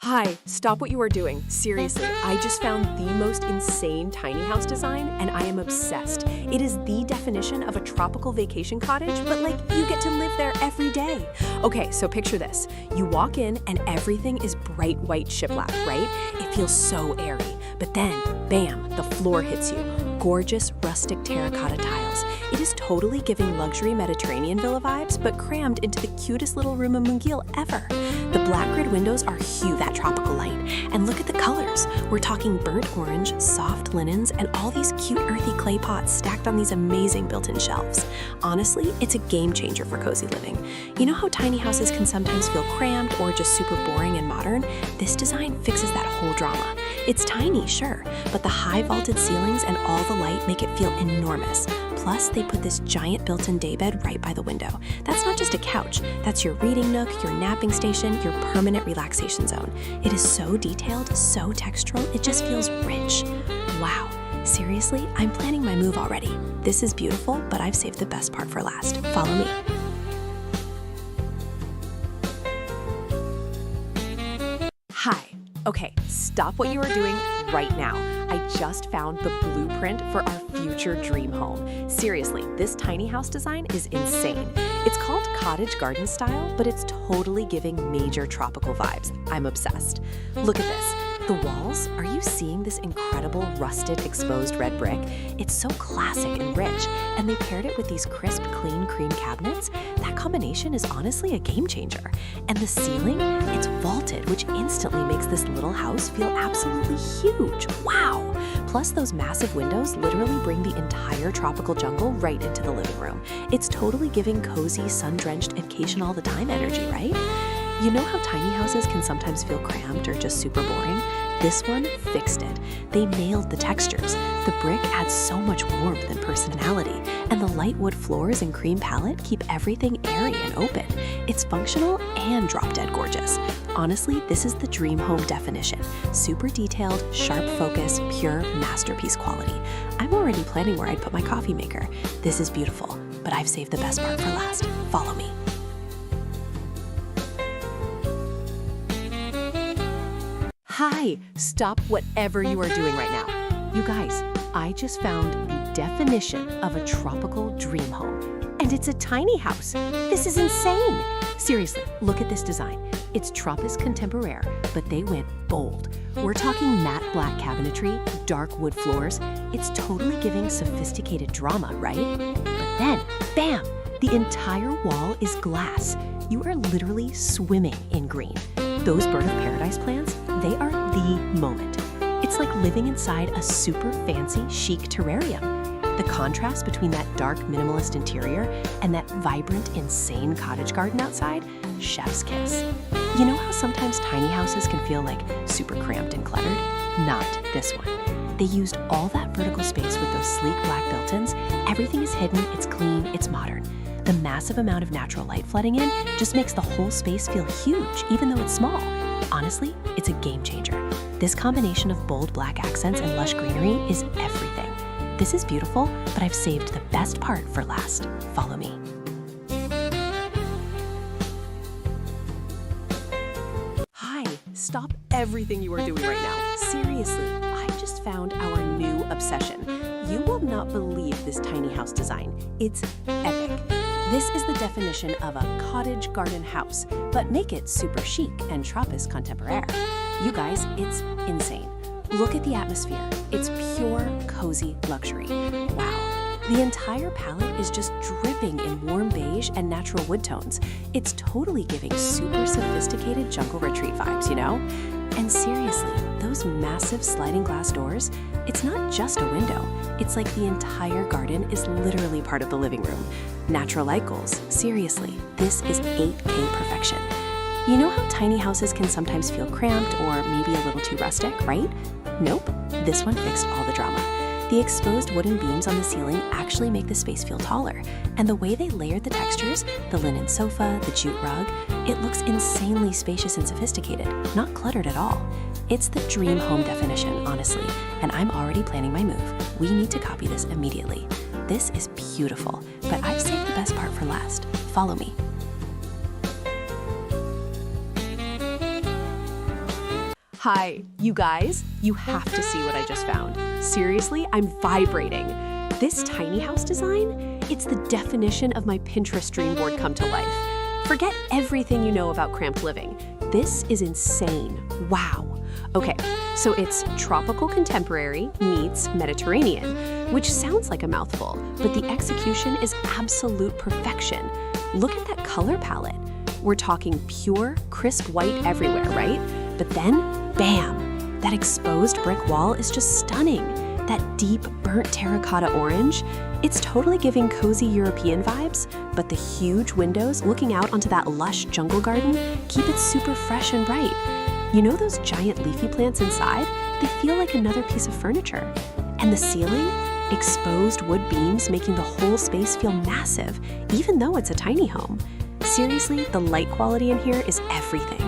Hi, stop what you are doing. Seriously, I just found the most insane tiny house design and I am obsessed. It is the definition of a tropical vacation cottage, but like you get to live there every day. Okay, so picture this. You walk in and everything is bright white shiplap, right? It feels so airy. But then, bam, the floor hits you. Gorgeous rustic terracotta tiles. It is totally giving luxury Mediterranean villa vibes, but crammed into the cutest little room in Mungil ever. The black grid windows are hue that tropical light. And look at the colors. We're talking burnt orange, soft linens, and all these cute earthy clay pots stacked on these amazing built-in shelves. Honestly, it's a game changer for cozy living. You know how tiny houses can sometimes feel cramped or just super boring and modern? This design fixes that whole drama. It's tiny, sure, but the high vaulted ceilings and all the light make it feel enormous. Plus, they put this giant built-in daybed right by the window. That's not just a couch, that's your reading nook, your napping station, your permanent relaxation zone. It is so detailed, so textural, it just feels rich. Wow, seriously, I'm planning my move already. This is beautiful, but I've saved the best part for last. Follow me. Hi. Okay, stop what you are doing right now. I just found the blueprint for our future dream home. Seriously, this tiny house design is insane. It's called Cottage Garden style, but it's totally giving major tropical vibes. I'm obsessed. Look at this. The walls, are you seeing this incredible rusted exposed red brick? It's so classic and rich, and they paired it with these crisp, clean cream cabinets. That combination is honestly a game changer. And the ceiling, it's vaulted, which instantly makes this little house feel absolutely huge. Wow! Plus, those massive windows literally bring the entire tropical jungle right into the living room. It's totally giving cozy, sun-drenched vacation all the time energy, right? You know how tiny houses can sometimes feel cramped or just super boring? This one fixed it. They nailed the textures. The brick adds so much warmth and personality, and the light wood floors and cream palette keep everything airy and open. It's functional and drop-dead gorgeous. Honestly, this is the dream home definition. Super detailed, sharp focus, pure masterpiece quality. I'm already planning where I'd put my coffee maker. This is beautiful, but I've saved the best part for last. Follow me. Hi, stop whatever you are doing right now. You guys, I just found the definition of a tropical dream home. And it's a tiny house. This is insane. Seriously, look at this design. It's Tropis Contemporaire, but they went bold. We're talking matte black cabinetry, dark wood floors. It's totally giving sophisticated drama, right? But then, bam, the entire wall is glass. You are literally swimming in green. Those bird of paradise plants, they are the moment. It's like living inside a super fancy, chic terrarium. The contrast between that dark, minimalist interior and that vibrant, insane cottage garden outside, chef's kiss. You know how sometimes tiny houses can feel like super cramped and cluttered? Not this one. They used all that vertical space with those sleek black built-ins. Everything is hidden, it's clean, it's modern. The massive amount of natural light flooding in just makes the whole space feel huge, even though it's small. Honestly, it's a game changer. This combination of bold black accents and lush greenery is everything. This is beautiful, but I've saved the best part for last. Follow me. Hi, stop everything you are doing right now. Seriously, I just found our new obsession. You will not believe this tiny house design. It's epic. This is the definition of a cottage garden house, but make it super chic and Tropis Contemporaire. You guys, it's insane. Look at the atmosphere. It's pure, cozy luxury. Wow. The entire palette is just dripping in warm beige and natural wood tones. It's totally giving super sophisticated jungle retreat vibes, you know? And seriously, those massive sliding glass doors, it's not just a window. It's like the entire garden is literally part of the living room. Natural light goals, seriously, this is 8K perfection. You know how tiny houses can sometimes feel cramped or maybe a little too rustic, right? Nope, this one fixed all the drama. The exposed wooden beams on the ceiling actually make the space feel taller, and the way they layered the textures, the linen sofa, the jute rug, it looks insanely spacious and sophisticated, not cluttered at all. It's the dream home definition, honestly, and I'm already planning my move. We need to copy this immediately. This is beautiful, but I've saved the best part for last. Follow me. Hi, you guys, you have to see what I just found. Seriously, I'm vibrating. This tiny house design, it's the definition of my Pinterest dream board come to life. Forget everything you know about cramped living. This is insane. Wow. Okay, so it's tropical contemporary meets Mediterranean, which sounds like a mouthful, but the execution is absolute perfection. Look at that color palette. We're talking pure, crisp white everywhere, right? But then, bam! That exposed brick wall is just stunning. That deep, burnt terracotta orange, it's totally giving cozy European vibes, but the huge windows looking out onto that lush jungle garden keep it super fresh and bright. You know those giant leafy plants inside? They feel like another piece of furniture. And the ceiling? Exposed wood beams making the whole space feel massive, even though it's a tiny home. Seriously, the light quality in here is everything.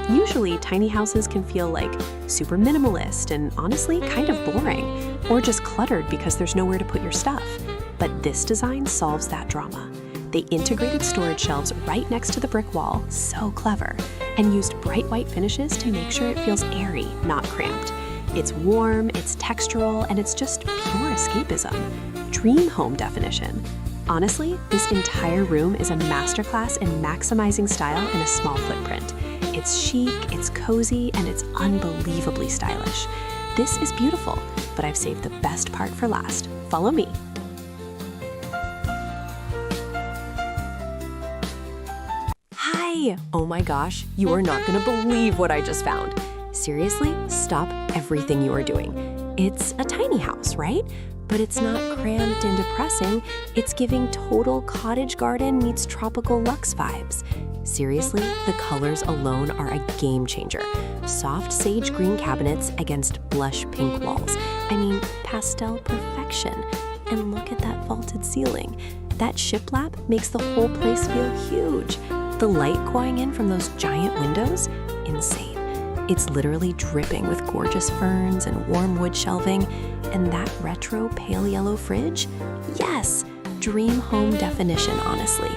Usually, tiny houses can feel like super minimalist and honestly kind of boring, or just cluttered because there's nowhere to put your stuff. But this design solves that drama. They integrated storage shelves right next to the brick wall, so clever, and used bright white finishes to make sure it feels airy, not cramped. It's warm, it's textural, and it's just pure escapism. Dream home definition. Honestly, this entire room is a masterclass in maximizing style in a small footprint. It's chic, it's cozy, and it's unbelievably stylish. This is beautiful, but I've saved the best part for last. Follow me. Hi! Oh my gosh, you are not gonna believe what I just found. Seriously, stop everything you are doing. It's a tiny house, right? But it's not cramped and depressing. It's giving total cottage garden meets tropical luxe vibes. Seriously, the colors alone are a game changer. Soft sage green cabinets against blush pink walls. I mean, pastel perfection. And look at that vaulted ceiling. That shiplap makes the whole place feel huge. The light going in from those giant windows, insane. It's literally dripping with gorgeous ferns and warm wood shelving. And that retro pale yellow fridge? Yes, dream home definition, honestly.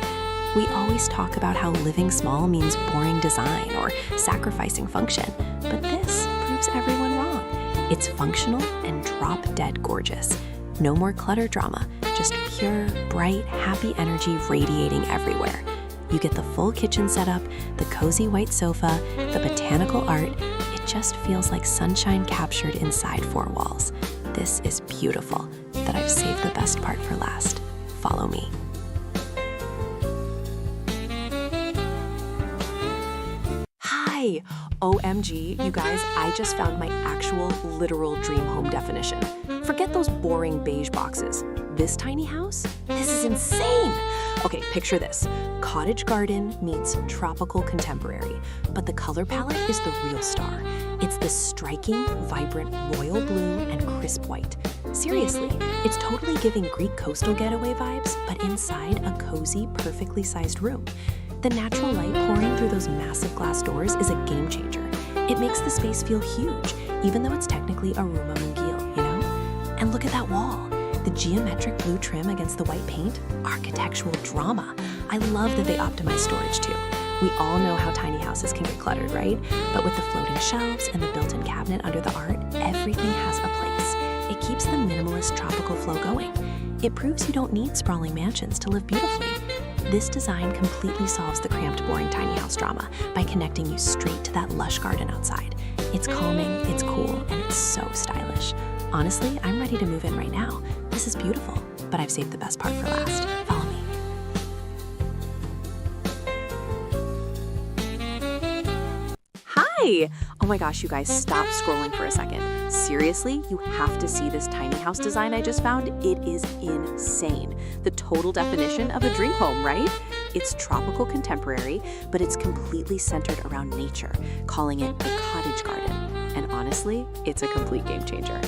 We always talk about how living small means boring design or sacrificing function, but this proves everyone wrong. It's functional and drop-dead gorgeous. No more clutter drama, just pure, bright, happy energy radiating everywhere. You get the full kitchen setup, the cozy white sofa, the botanical art. It just feels like sunshine captured inside four walls. This is beautiful, but I've saved the best part for last. Follow me. Hi! OMG, you guys, I just found my actual literal dream home definition. Forget those boring beige boxes. This tiny house? This is insane! Okay, picture this. Cottage garden meets tropical contemporary, but the color palette is the real star. It's this striking, vibrant royal blue and crisp white. Seriously, it's totally giving Greek coastal getaway vibes, but inside a cozy, perfectly sized room. The natural light pouring through those massive glass doors is a game changer. It makes the space feel huge, even though it's technically a room of Mungil, you know? And look at that wall. The geometric blue trim against the white paint, architectural drama. I love that they optimize storage too. We all know how tiny houses can get cluttered, right? But with the floating shelves and the built-in cabinet under the art, everything has a place. It keeps the minimalist tropical flow going. It proves you don't need sprawling mansions to live beautifully. This design completely solves the cramped, boring tiny house drama by connecting you straight to that lush garden outside. It's calming, it's cool, and it's so stylish. Honestly, I'm ready to move in right now. This is beautiful, but I've saved the best part for last. Follow me. Hi! Oh my gosh, you guys, stop scrolling for a second. Seriously, you have to see this tiny house design I just found. It is insane. The total definition of a dream home, right? It's tropical contemporary, but it's completely centered around nature, calling it a cottage garden. And honestly, it's a complete game changer.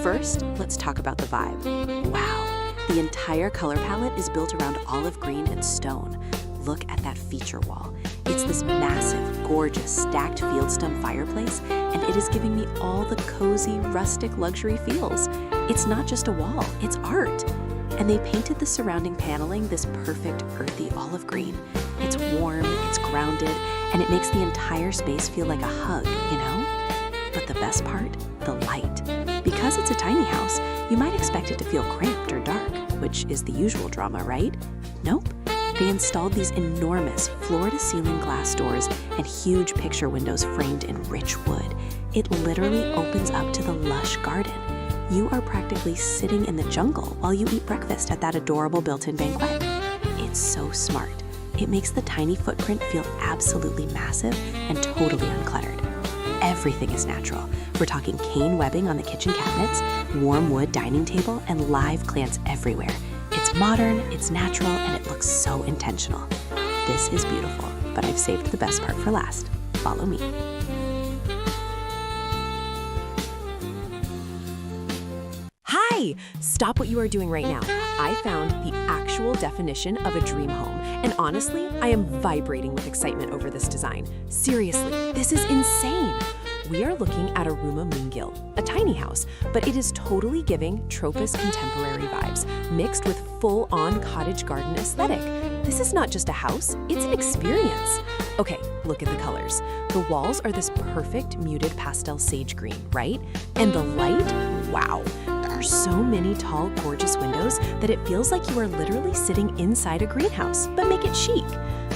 First, let's talk about the vibe. Wow, the entire color palette is built around olive green and stone. Look at that feature wall. It's this massive, gorgeous, stacked fieldstone fireplace, and it is giving me all the cozy, rustic luxury feels. It's not just a wall, it's art. And they painted the surrounding paneling this perfect, earthy olive green. It's warm, it's grounded, and it makes the entire space feel like a hug, you know? best part? The light. Because it's a tiny house, you might expect it to feel cramped or dark, which is the usual drama, right? Nope. They installed these enormous floor-to-ceiling glass doors and huge picture windows framed in rich wood. It literally opens up to the lush garden. You are practically sitting in the jungle while you eat breakfast at that adorable built-in banquet. It's so smart. It makes the tiny footprint feel absolutely massive and totally uncluttered. Everything is natural. We're talking cane webbing on the kitchen cabinets, warm wood dining table, and live plants everywhere. It's modern, it's natural, and it looks so intentional. This is beautiful, but I've saved the best part for last. Follow me. Hi! Stop what you are doing right now. I found the actual definition of a dream home, and honestly, I am vibrating with excitement over this design. Seriously, this is insane! We are looking at a Rooma Moongil, a tiny house, but it is totally giving Tropis contemporary vibes, mixed with full-on cottage garden aesthetic. This is not just a house, it's an experience. Okay, look at the colors. The walls are this perfect muted pastel sage green, right? And the light, wow. There are so many tall, gorgeous windows that it feels like you are literally sitting inside a greenhouse, but make it chic.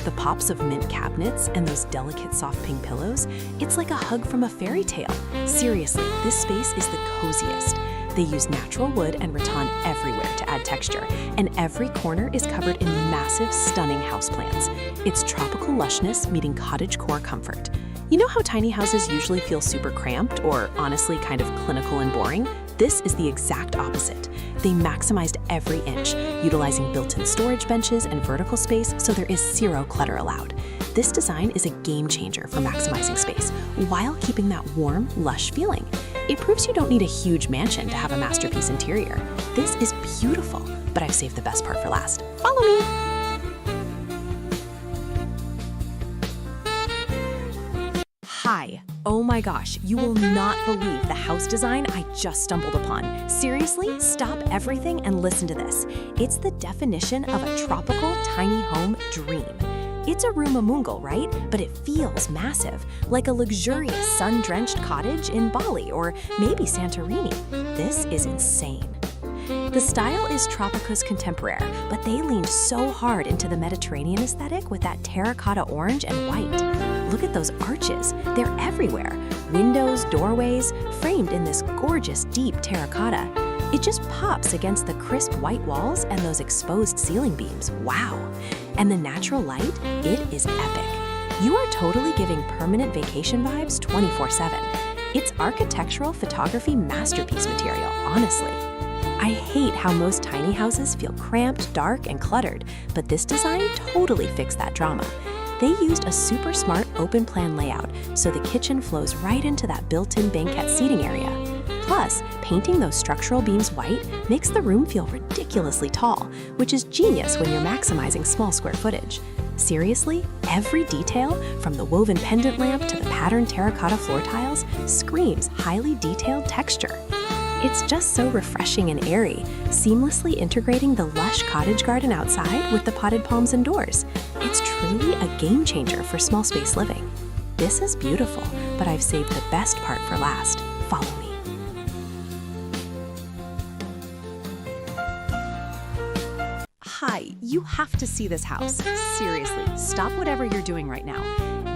The pops of mint cabinets and those delicate soft pink pillows, it's like a hug from a fairy tale. Seriously, this space is the coziest. They use natural wood and rattan everywhere to add texture, and every corner is covered in massive, stunning houseplants. It's tropical lushness meeting cottagecore comfort. You know how tiny houses usually feel super cramped or honestly kind of clinical and boring? This is the exact opposite. They maximized every inch, utilizing built-in storage benches and vertical space so there is zero clutter allowed. This design is a game changer for maximizing space while keeping that warm, lush feeling. It proves you don't need a huge mansion to have a masterpiece interior. This is beautiful, but I've saved the best part for last. Follow me! Hi. Oh my gosh, you will not believe the house design I just stumbled upon. Seriously, stop everything and listen to this. It's the definition of a tropical tiny home dream. It's a Rooma Moongil, right? But it feels massive, like a luxurious sun-drenched cottage in Bali or maybe Santorini. This is insane. The style is Tropicus contemporary, but they leaned so hard into the Mediterranean aesthetic with that terracotta orange and white. Look at those arches. They're everywhere. Windows, doorways, framed in this gorgeous deep terracotta. It just pops against the crisp white walls and those exposed ceiling beams. Wow. And the natural light, it is epic. You are totally giving permanent vacation vibes 24/7. It's architectural photography masterpiece material, honestly. I hate how most tiny houses feel cramped, dark, and cluttered, but this design totally fixed that drama. They used a super smart open plan layout, so the kitchen flows right into that built-in banquette seating area. Plus, painting those structural beams white makes the room feel ridiculously tall, which is genius when you're maximizing small square footage. Seriously, every detail, from the woven pendant lamp to the patterned terracotta floor tiles, screams highly detailed texture. It's just so refreshing and airy, seamlessly integrating the lush cottage garden outside with the potted palms indoors. It's truly a game changer for small space living. This is beautiful, but I've saved the best part for last. Follow me. Hi, you have to see this house. Seriously, stop whatever you're doing right now.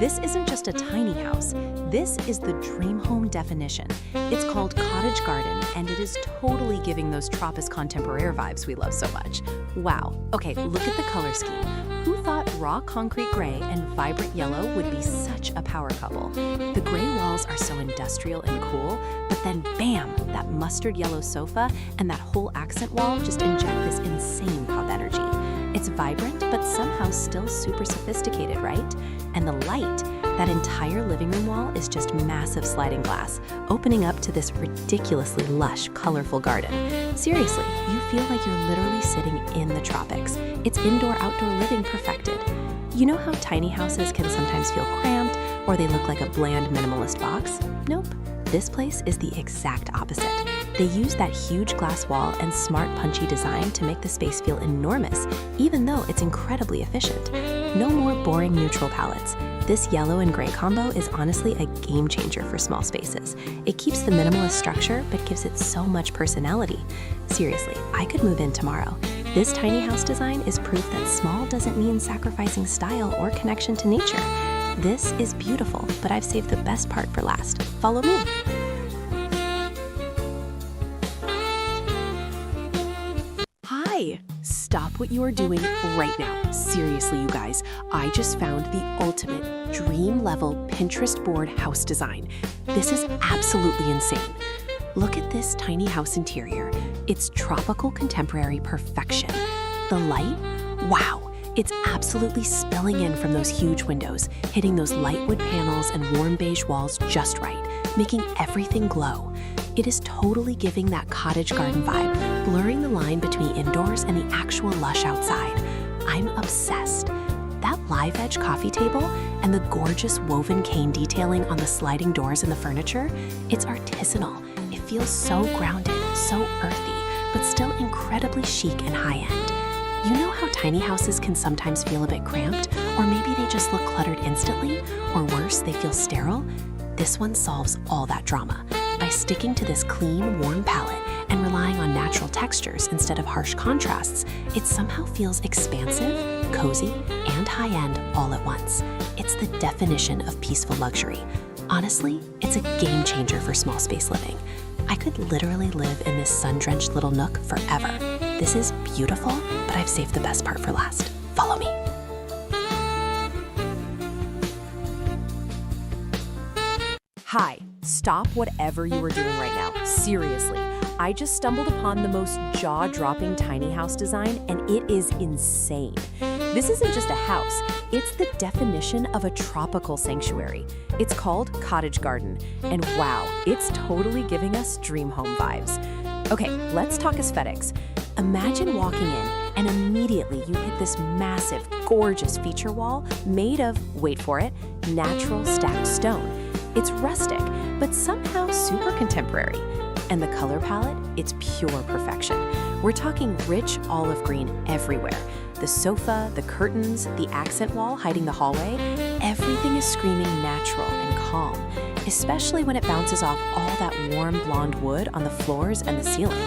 This isn't just a tiny house. This is the dream home definition. It's called Cottage Garden, and it is totally giving those Tropis contemporary vibes we love so much. Wow. Okay, look at the color scheme. Who thought raw concrete gray and vibrant yellow would be such a power couple? The gray walls are so industrial and cool, but then bam, that mustard yellow sofa and that whole accent wall just inject this insane pop energy. It's vibrant, but somehow still super sophisticated, right? And the light, that entire living room wall is just massive sliding glass, opening up to this ridiculously lush, colorful garden. Seriously, you feel like you're literally sitting in the tropics. It's indoor-outdoor living perfected. You know how tiny houses can sometimes feel cramped, or they look like a bland minimalist box? Nope. This place is the exact opposite. They use that huge glass wall and smart punchy design to make the space feel enormous, even though it's incredibly efficient. No more boring neutral palettes. This yellow and gray combo is honestly a game changer for small spaces. It keeps the minimalist structure, but gives it so much personality. Seriously, I could move in tomorrow. This tiny house design is proof that small doesn't mean sacrificing style or connection to nature. This is beautiful, but I've saved the best part for last. Follow me. Hi! Stop what you are doing right now. Seriously, you guys, I just found the ultimate dream-level Pinterest board house design. This is absolutely insane. Look at this tiny house interior. It's tropical contemporary perfection. The light? Wow! It's absolutely spilling in from those huge windows, hitting those light wood panels and warm beige walls just right, making everything glow. It is totally giving that cottage garden vibe, blurring the line between indoors and the actual lush outside. I'm obsessed. That live edge coffee table and the gorgeous woven cane detailing on the sliding doors and the furniture, it's artisanal. It feels so grounded, so earthy, but still incredibly chic and high-end. You know how tiny houses can sometimes feel a bit cramped, or maybe they just look cluttered instantly, or worse, they feel sterile? This one solves all that drama. By sticking to this clean, warm palette and relying on natural textures instead of harsh contrasts, it somehow feels expansive, cozy, and high-end all at once. It's the definition of peaceful luxury. Honestly, it's a game changer for small space living. I could literally live in this sun-drenched little nook forever. This is beautiful, but I've saved the best part for last. Follow me. Hi, stop whatever you are doing right now. Seriously, I just stumbled upon the most jaw-dropping tiny house design, and it is insane. This isn't just a house, it's the definition of a tropical sanctuary. It's called Cottage Garden, and wow, it's totally giving us dream home vibes. Okay, let's talk aesthetics. Imagine walking in and immediately you hit this massive, gorgeous feature wall made of, wait for it, natural stacked stone. It's rustic, but somehow super contemporary. And the color palette, it's pure perfection. We're talking rich olive green everywhere. The sofa, the curtains, the accent wall hiding the hallway, everything is screaming natural and calm, especially when it bounces off all that warm blonde wood on the floors and the ceiling.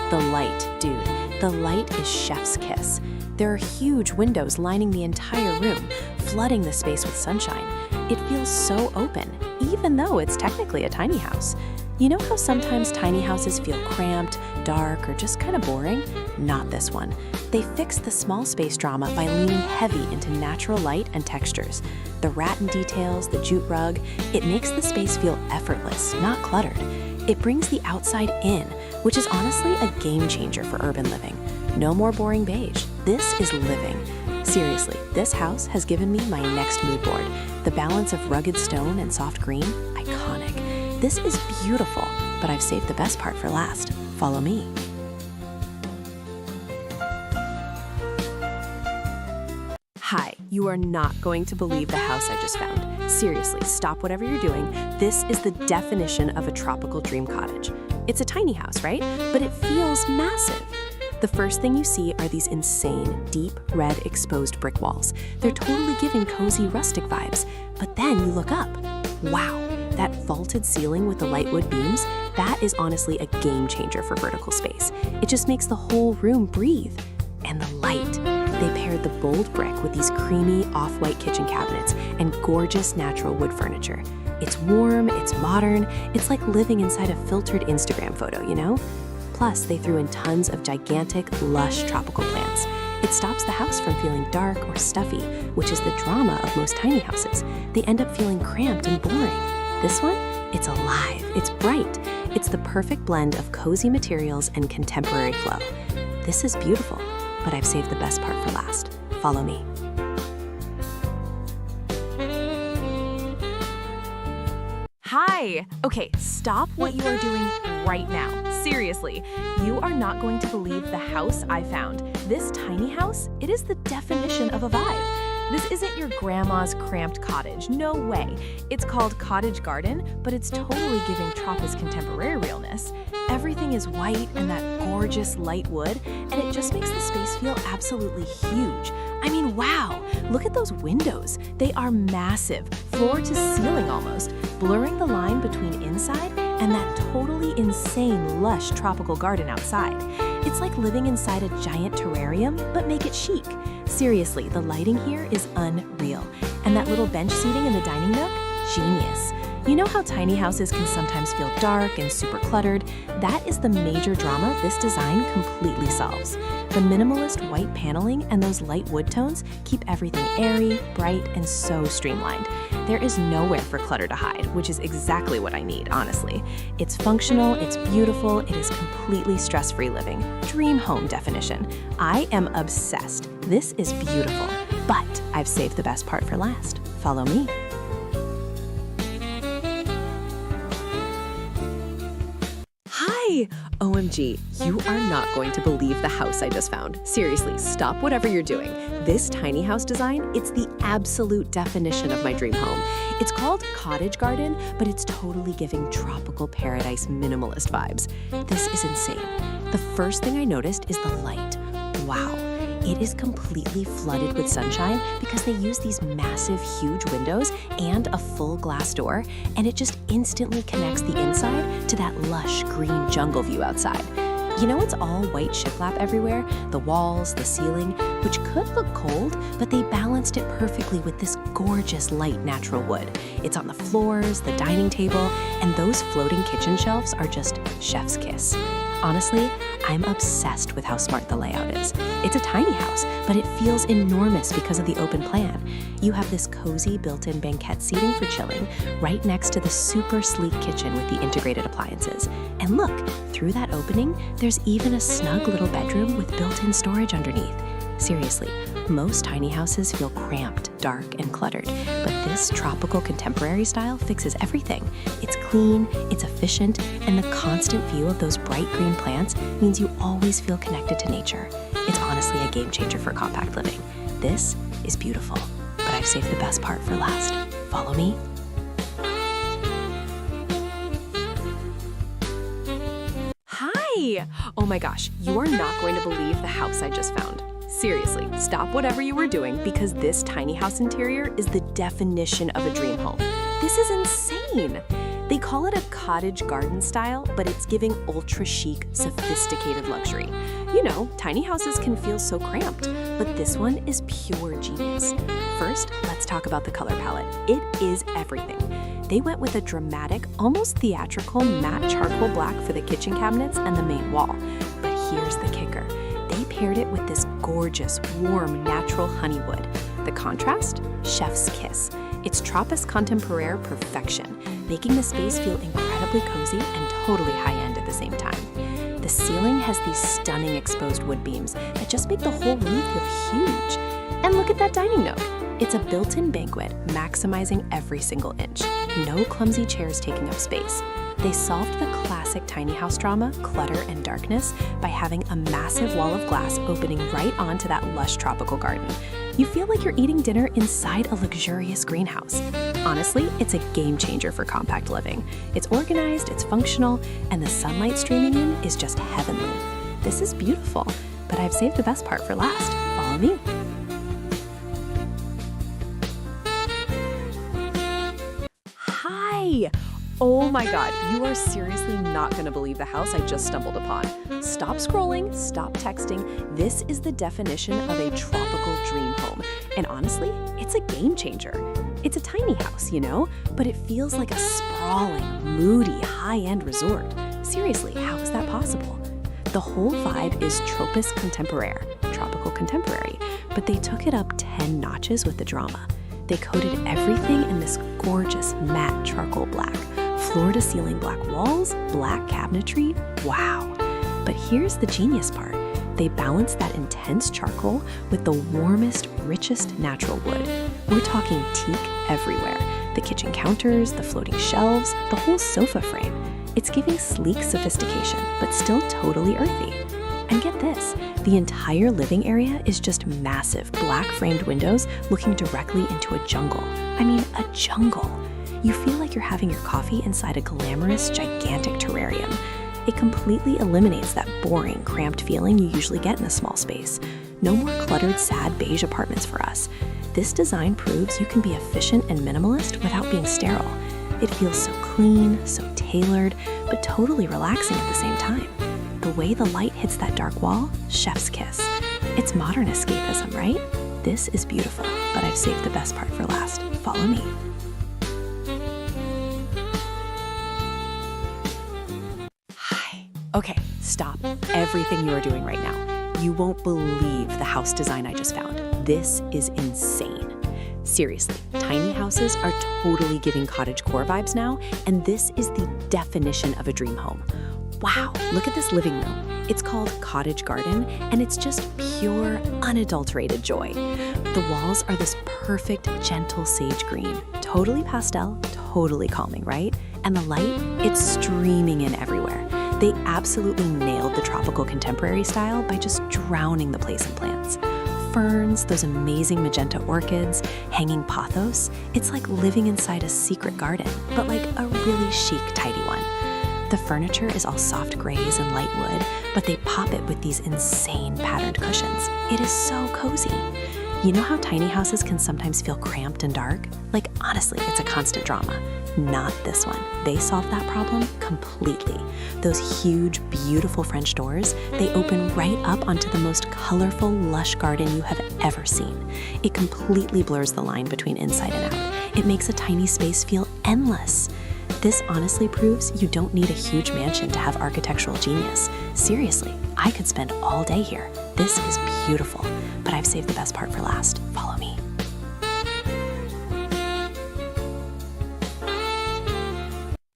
The light, dude, the light is chef's kiss. There are huge windows lining the entire room, flooding the space with sunshine. It feels so open, even though it's technically a tiny house. You know how sometimes tiny houses feel cramped, dark, or just kind of boring? Not this one. They fix the small space drama by leaning heavy into natural light and textures. The rattan details, the jute rug, it makes the space feel effortless, not cluttered. It brings the outside in, which is honestly a game changer for urban living. No more boring beige. This is living. Seriously, this house has given me my next mood board. The balance of rugged stone and soft green, iconic. This is beautiful, but I've saved the best part for last. Follow me. Hi, you are not going to believe the house I just found. Seriously, stop whatever you're doing. This is the definition of a tropical dream cottage. It's a tiny house, right? But it feels massive. The first thing you see are these insane, deep red exposed brick walls. They're totally giving cozy rustic vibes. But then you look up. Wow, that vaulted ceiling with the light wood beams, that is honestly a game changer for vertical space. It just makes the whole room breathe. And the light. They paired the bold brick with these creamy off-white kitchen cabinets and gorgeous natural wood furniture. It's warm, it's modern, it's like living inside a filtered Instagram photo, you know? Plus, they threw in tons of gigantic, lush tropical plants. It stops the house from feeling dark or stuffy, which is the drama of most tiny houses. They end up feeling cramped and boring. This one? It's alive, it's bright. It's the perfect blend of cozy materials and contemporary flow. This is beautiful, but I've saved the best part for last. Follow me. Hi! Okay, stop what you are doing right now. Seriously, you are not going to believe the house I found. This tiny house, it is the definition of a vibe. This isn't your grandma's cramped cottage, no way. It's called Cottage Garden, but it's totally giving Tropica's contemporary realness. Everything is white and that gorgeous light wood, and it just makes the space feel absolutely huge. I mean, wow, look at those windows. They are massive, floor to ceiling almost, blurring the line between inside and that totally insane lush tropical garden outside. It's like living inside a giant terrarium, but make it chic. Seriously, the lighting here is unreal. And that little bench seating in the dining nook? Genius. You know how tiny houses can sometimes feel dark and super cluttered? That is the major drama this design completely solves. The minimalist white paneling and those light wood tones keep everything airy, bright, and so streamlined. There is nowhere for clutter to hide, which is exactly what I need, honestly. It's functional, it's beautiful, it is completely stress-free living. Dream home definition. I am obsessed. This is beautiful, but I've saved the best part for last. Follow me. Hi! OMG, you are not going to believe the house I just found. Seriously, stop whatever you're doing. This tiny house design, it's the absolute definition of my dream home. It's called Cottage Garden, but it's totally giving tropical paradise minimalist vibes. This is insane. The first thing I noticed is the light. Wow. It is completely flooded with sunshine because they use these massive, huge windows and a full glass door, and it just instantly connects the inside to that lush green jungle view outside. You know, it's all white shiplap everywhere, the walls, the ceiling, which could look cold, but they balanced it perfectly with this gorgeous light natural wood. It's on the floors, the dining table, and those floating kitchen shelves are just chef's kiss. Honestly, I'm obsessed with how smart the layout is. It's a tiny house, but it feels enormous because of the open plan. You have this cozy built-in banquette seating for chilling right next to the super sleek kitchen with the integrated appliances. And look, through that opening, there's even a snug little bedroom with built-in storage underneath. Seriously, most tiny houses feel cramped, dark, and cluttered, but this tropical contemporary style fixes everything. It's clean, it's efficient, and the constant view of those bright green plants means you always feel connected to nature. It's honestly a game changer for compact living. This is beautiful, but I've saved the best part for last. Follow me. Hi! Oh my gosh, you are not going to believe the house I just found. Seriously, stop whatever you were doing because this tiny house interior is the definition of a dream home. This is insane! They call it a cottage garden style, but it's giving ultra chic, sophisticated luxury. You know, tiny houses can feel so cramped, but this one is pure genius. First, let's talk about the color palette. It is everything. They went with a dramatic, almost theatrical matte charcoal black for the kitchen cabinets and the main wall. But here's the kicker. They paired it with this gorgeous, warm, natural honey wood. The contrast? Chef's kiss. It's Tropica's contemporary perfection, making the space feel incredibly cozy and totally high-end at the same time. The ceiling has these stunning exposed wood beams that just make the whole room feel huge. And look at that dining nook. It's a built-in banquet, maximizing every single inch. No clumsy chairs taking up space. They solved the classic tiny house drama, clutter and darkness, by having a massive wall of glass opening right onto that lush tropical garden. You feel like you're eating dinner inside a luxurious greenhouse. Honestly, it's a game changer for compact living. It's organized, it's functional, and the sunlight streaming in is just heavenly. This is beautiful, but I've saved the best part for last. Follow me. Hi! Oh my God, you are seriously not going to believe the house I just stumbled upon. Stop scrolling, stop texting. This is the definition of a tropical dream home. And honestly, it's a game changer. It's a tiny house, you know, but it feels like a sprawling, moody, high-end resort. Seriously, how is that possible? The whole vibe is Tropica's contemporary, tropical contemporary, but they took it up 10 notches with the drama. They coated everything in this gorgeous matte charcoal black. Floor-to-ceiling black walls, black cabinetry, wow. But here's the genius part. They balanced that intense charcoal with the warmest, richest natural wood. We're talking teak everywhere. The kitchen counters, the floating shelves, the whole sofa frame. It's giving sleek sophistication, but still totally earthy. And get this, the entire living area is just massive black framed windows looking directly into a jungle. I mean, a jungle. You feel like you're having your coffee inside a glamorous, gigantic terrarium. It completely eliminates that boring, cramped feeling you usually get in a small space. No more cluttered, sad beige apartments for us. This design proves you can be efficient and minimalist without being sterile. It feels so clean, so tailored, but totally relaxing at the same time. The way the light hits that dark wall, chef's kiss. It's modern escapism, right? This is beautiful, but I've saved the best part for last. Follow me. Hi. Okay, stop everything you are doing right now. You won't believe the house design I just found. This is insane. Seriously, tiny houses are totally giving cottagecore vibes now, and this is the definition of a dream home. Wow, look at this living room. It's called Cottage Garden, and it's just pure, unadulterated joy. The walls are this perfect, gentle sage green. Totally pastel, totally calming, right? And the light, it's streaming in everywhere. They absolutely nailed the tropical contemporary style by just drowning the place in plants. Ferns, those amazing magenta orchids, hanging pothos. It's like living inside a secret garden, but like a really chic, tidy one. The furniture is all soft grays and light wood, but they pop it with these insane patterned cushions. It is so cozy. You know how tiny houses can sometimes feel cramped and dark? Like, honestly, it's a constant drama. Not this one. They solve that problem completely. Those huge, beautiful French doors, they open right up onto the most colorful, lush garden you have ever seen. It completely blurs the line between inside and out. It makes a tiny space feel endless. This honestly proves you don't need a huge mansion to have architectural genius. Seriously, I could spend all day here. This is beautiful, but I've saved the best part for last. Follow me.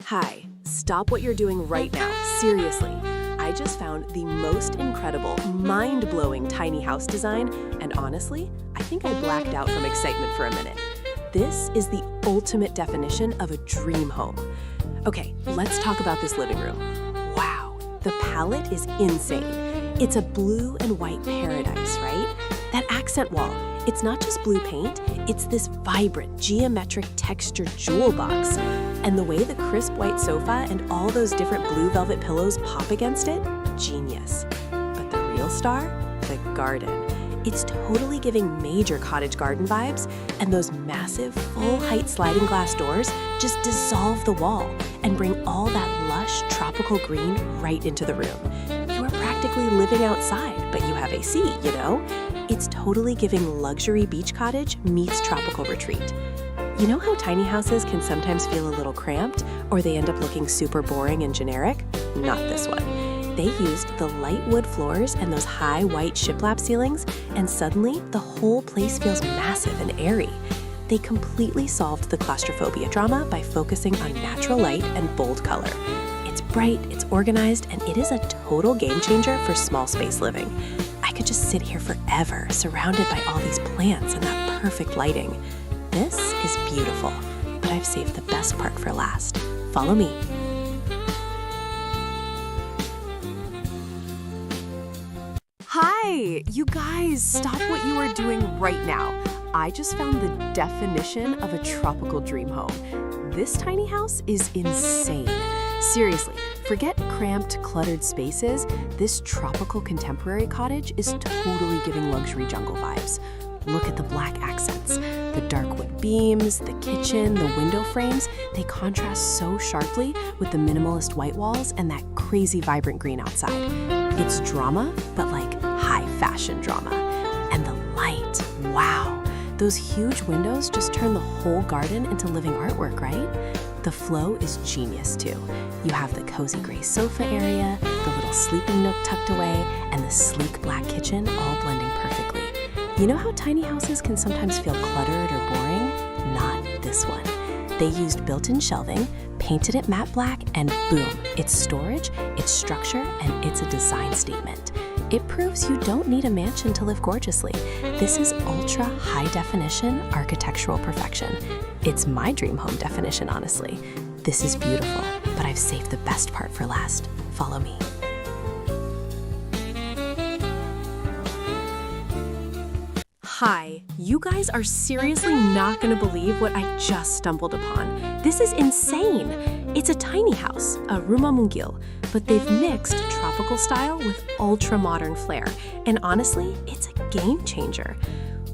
Hi, stop what you're doing right now. Seriously, I just found the most incredible, mind-blowing tiny house design, and honestly, I think I blacked out from excitement for a minute. This is the ultimate definition of a dream home. Okay, let's talk about this living room. Wow, the palette is insane. It's a blue and white paradise, right? That accent wall, it's not just blue paint, it's this vibrant, geometric textured jewel box. And the way the crisp white sofa and all those different blue velvet pillows pop against it, genius. But the real star? The garden. It's totally giving major cottage garden vibes, and those massive, full-height sliding glass doors just dissolve the wall and bring all that lush, tropical green right into the room. You are practically living outside, but you have AC, you know? It's totally giving luxury beach cottage meets tropical retreat. You know how tiny houses can sometimes feel a little cramped, or they end up looking super boring and generic? Not this one. They used the light wood floors and those high white shiplap ceilings, and suddenly the whole place feels massive and airy. They completely solved the claustrophobia drama by focusing on natural light and bold color. It's bright, it's organized, and it is a total game changer for small space living. I could just sit here forever, surrounded by all these plants and that perfect lighting. This is beautiful, but I've saved the best part for last. Follow me. Hi, you guys, stop what you are doing right now. I just found the definition of a tropical dream home. This tiny house is insane. Seriously, forget cramped, cluttered spaces. This tropical contemporary cottage is totally giving luxury jungle vibes. Look at the black accents, the dark wood beams, the kitchen, the window frames. They contrast so sharply with the minimalist white walls and that crazy vibrant green outside. It's drama, but like high fashion drama. And the light, wow. Those huge windows just turn the whole garden into living artwork, right? The flow is genius too. You have the cozy gray sofa area, the little sleeping nook tucked away, and the sleek black kitchen all blending perfectly. You know how tiny houses can sometimes feel cluttered or boring? Not this one. They used built-in shelving, painted it matte black, and boom, it's storage, it's structure, and it's a design statement. It proves you don't need a mansion to live gorgeously. This is ultra high definition architectural perfection. It's my dream home definition, honestly. This is beautiful, but I've saved the best part for last. Follow me. Hi, you guys are seriously not gonna believe what I just stumbled upon. This is insane. It's a tiny house, a rumah mungil, but they've mixed tropical style with ultra-modern flair. And honestly, it's a game changer.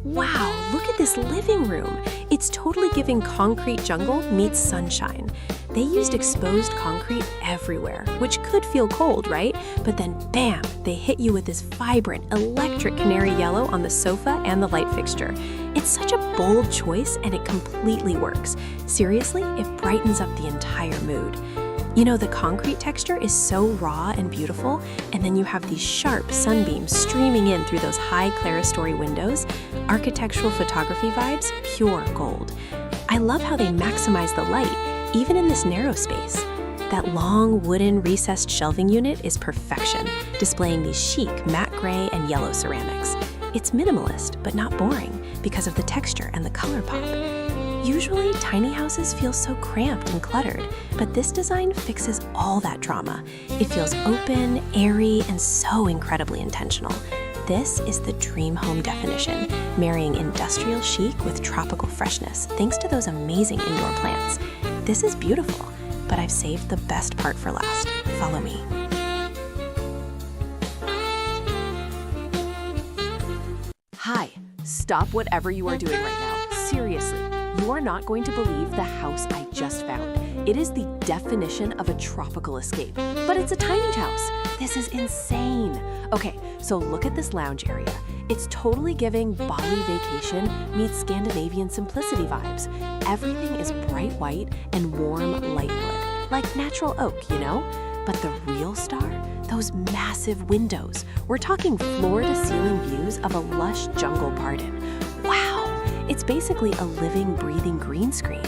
Wow, look at this living room. It's totally giving concrete jungle meets sunshine. They used exposed concrete everywhere, which could feel cold, right? But then bam, they hit you with this vibrant, electric canary yellow on the sofa and the light fixture. It's such a bold choice and it completely works. Seriously, it brightens up the entire mood. You know, the concrete texture is so raw and beautiful, and then you have these sharp sunbeams streaming in through those high clerestory windows. Architectural photography vibes, pure gold. I love how they maximize the light, even in this narrow space. That long wooden recessed shelving unit is perfection, displaying these chic matte gray and yellow ceramics. It's minimalist, but not boring because of the texture and the color pop. Usually, tiny houses feel so cramped and cluttered, but this design fixes all that drama. It feels open, airy, and so incredibly intentional. This is the dream home definition, marrying industrial chic with tropical freshness, thanks to those amazing indoor plants. This is beautiful, but I've saved the best part for last. Follow me. Hi, stop whatever you are doing right now. Seriously. You are not going to believe the house I just found. It is the definition of a tropical escape, but it's a tiny house. This is insane. Okay, so look at this lounge area. It's totally giving Bali vacation meets Scandinavian simplicity vibes. Everything is bright white and warm light wood, like natural oak, you know? But the real star? Those massive windows. We're talking floor-to-ceiling views of a lush jungle garden. Wow! It's basically a living, breathing green screen.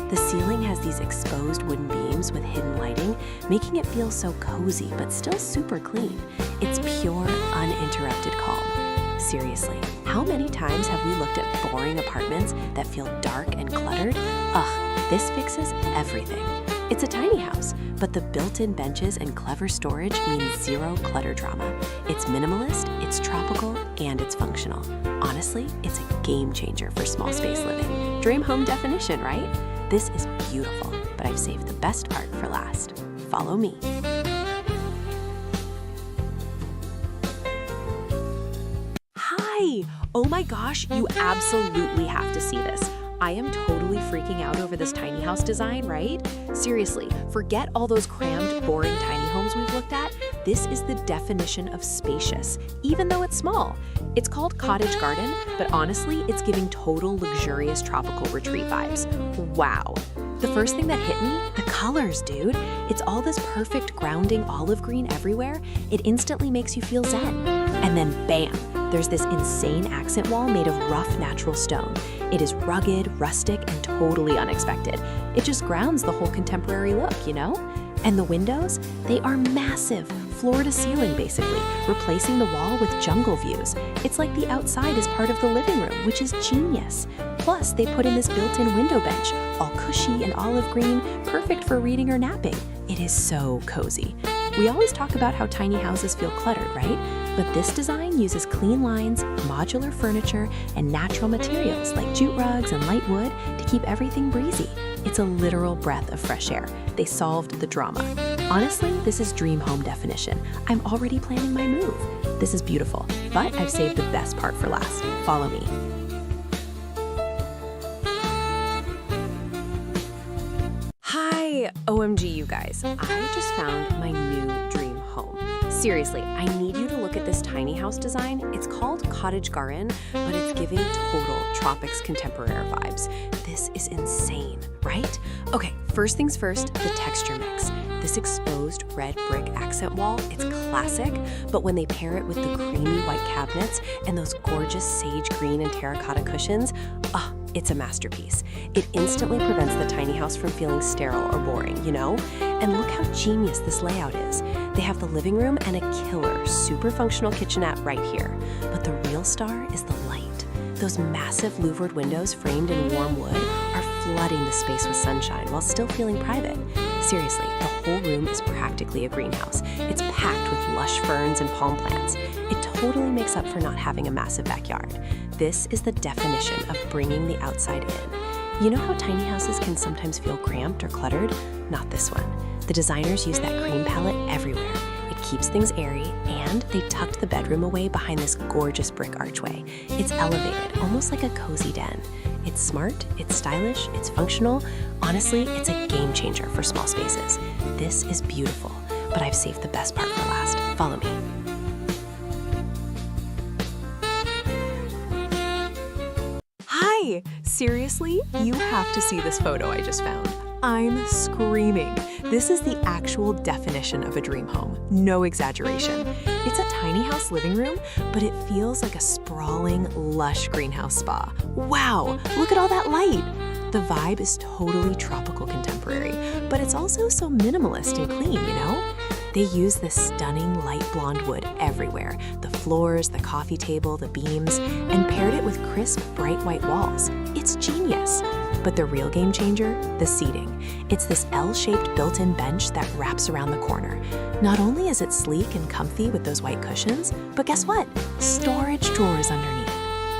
The ceiling has these exposed wooden beams with hidden lighting, making it feel so cozy but still super clean. It's pure, uninterrupted calm. Seriously, how many times have we looked at boring apartments that feel dark and cluttered? Ugh, this fixes everything. It's a tiny house, but the built-in benches and clever storage means zero clutter drama. It's minimalist, it's tropical, and it's functional. Honestly, it's a game changer for small space living. Dream home definition, right? This is beautiful, but I've saved the best part for last. Follow me. Hi! Oh my gosh, you absolutely have to see this. I am totally freaking out over this tiny house design, right? Seriously, forget all those crammed, boring tiny homes we've looked at. This is the definition of spacious, even though it's small. It's called Cottage Garden, but honestly, it's giving total luxurious tropical retreat vibes. Wow. The first thing that hit me, the colors, dude. It's all this perfect grounding olive green everywhere. It instantly makes you feel zen. And then bam, there's this insane accent wall made of rough natural stone. It is rugged, rustic, and totally unexpected. It just grounds the whole contemporary look, you know? And the windows, they are massive, floor to ceiling basically, replacing the wall with jungle views. It's like the outside is part of the living room, which is genius. Plus, they put in this built-in window bench, all cushy and olive green, perfect for reading or napping. It is so cozy. We always talk about how tiny houses feel cluttered, right? But this design uses clean lines, modular furniture, and natural materials like jute rugs and light wood to keep everything breezy. It's a literal breath of fresh air. They solved the drama. Honestly, this is dream home definition. I'm already planning my move. This is beautiful, but I've saved the best part for last. Follow me. Hi, OMG you guys. I just found my new dream home. Seriously, I need you to look at this tiny house design. It's called Cottage Garden, but it's giving total tropics contemporary vibes. This is insane, right? Okay, first things first, the texture mix. This exposed red brick accent wall, it's classic, but when they pair it with the creamy white cabinets and those gorgeous sage green and terracotta cushions, it's a masterpiece. It instantly prevents the tiny house from feeling sterile or boring, you know? And look how genius this layout is. They have the living room and a killer, super functional kitchenette right here. But the real star is the light. Those massive louvered windows framed in warm wood are flooding the space with sunshine while still feeling private. Seriously, the whole room is practically a greenhouse. It's packed with lush ferns and palm plants. It totally makes up for not having a massive backyard. This is the definition of bringing the outside in. You know how tiny houses can sometimes feel cramped or cluttered? Not this one. The designers use that cream palette everywhere. It keeps things airy, and they tucked the bedroom away behind this gorgeous brick archway. It's elevated, almost like a cozy den. It's smart, it's stylish, it's functional. Honestly, it's a game changer for small spaces. This is beautiful, but I've saved the best part for last. Follow me. Hi! Seriously, you have to see this photo I just found. I'm screaming. This is the actual definition of a dream home. No exaggeration. It's a tiny house living room, but it feels like a sprawling, lush greenhouse spa. Wow, look at all that light. The vibe is totally tropical contemporary, but it's also so minimalist and clean, you know? They use this stunning light blonde wood everywhere, the floors, the coffee table, the beams, and paired it with crisp, bright white walls. It's genius. But the real game changer, the seating. It's this L-shaped built-in bench that wraps around the corner. Not only is it sleek and comfy with those white cushions, but guess what? Storage drawers underneath.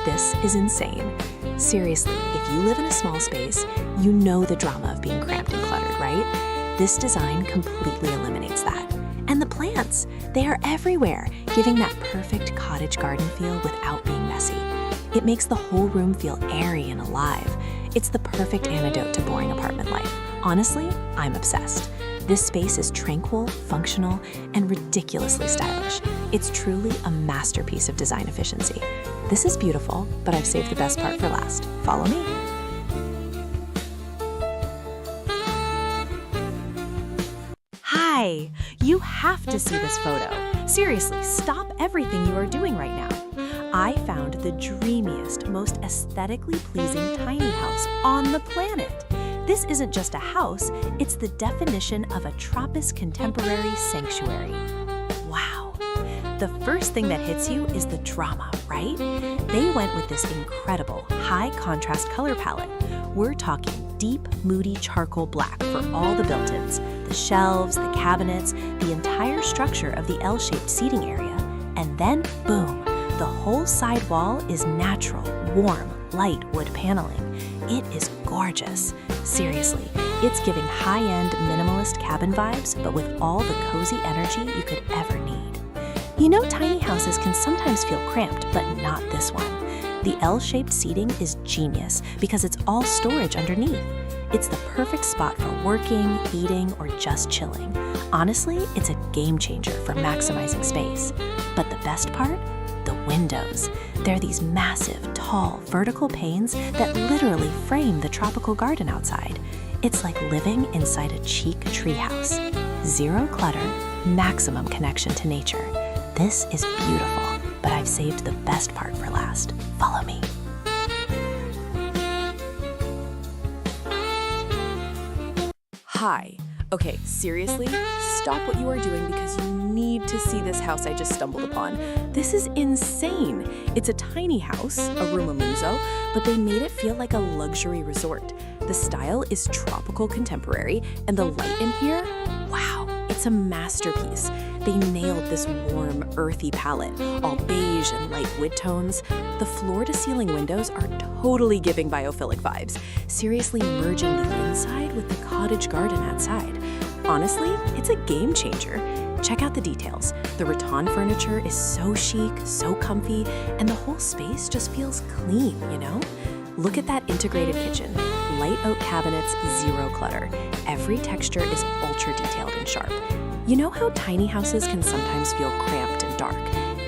This is insane. Seriously, if you live in a small space, you know the drama of being cramped and cluttered, right? This design completely eliminates that. And the plants, they are everywhere, giving that perfect cottage garden feel without being messy. It makes the whole room feel airy and alive. It's the perfect antidote to boring apartment life. Honestly, I'm obsessed. This space is tranquil, functional, and ridiculously stylish. It's truly a masterpiece of design efficiency. This is beautiful, but I've saved the best part for last. Follow me. Hi! You have to see this photo. Seriously, stop everything you are doing right now. I found the dreamiest, most aesthetically pleasing tiny house on the planet. This isn't just a house, it's the definition of a Tropis contemporary sanctuary. Wow. The first thing that hits you is the drama, right? They went with this incredible, high-contrast color palette. We're talking deep, moody charcoal black for all the built-ins, the shelves, the cabinets, the entire structure of the L-shaped seating area. And then, boom! The whole side wall is natural, warm, light wood paneling. It is gorgeous. Seriously, it's giving high-end minimalist cabin vibes, but with all the cozy energy you could ever need. You know, tiny houses can sometimes feel cramped, but not this one. The L-shaped seating is genius because it's all storage underneath. It's the perfect spot for working, eating, or just chilling. Honestly, it's a game changer for maximizing space. But the best part? The windows. They're these massive, tall, vertical panes that literally frame the tropical garden outside. It's like living inside a chic treehouse. Zero clutter, maximum connection to nature. This is beautiful, but I've saved the best part for last. Follow me. Hi. Okay, seriously, stop what you are doing because you need to see this house I just stumbled upon. This is insane. It's a tiny house, a rumamuzo, but they made it feel like a luxury resort. The style is tropical contemporary, and the light in here, wow, it's a masterpiece. They nailed this warm, earthy palette, all beige and light wood tones. The floor-to-ceiling windows are totally giving biophilic vibes, seriously merging the inside with the cottage garden outside. Honestly, it's a game changer. Check out the details. The rattan furniture is so chic, so comfy, and the whole space just feels clean, you know? Look at that integrated kitchen. Light oak cabinets, zero clutter. Every texture is ultra detailed and sharp. You know how tiny houses can sometimes feel cramped and dark?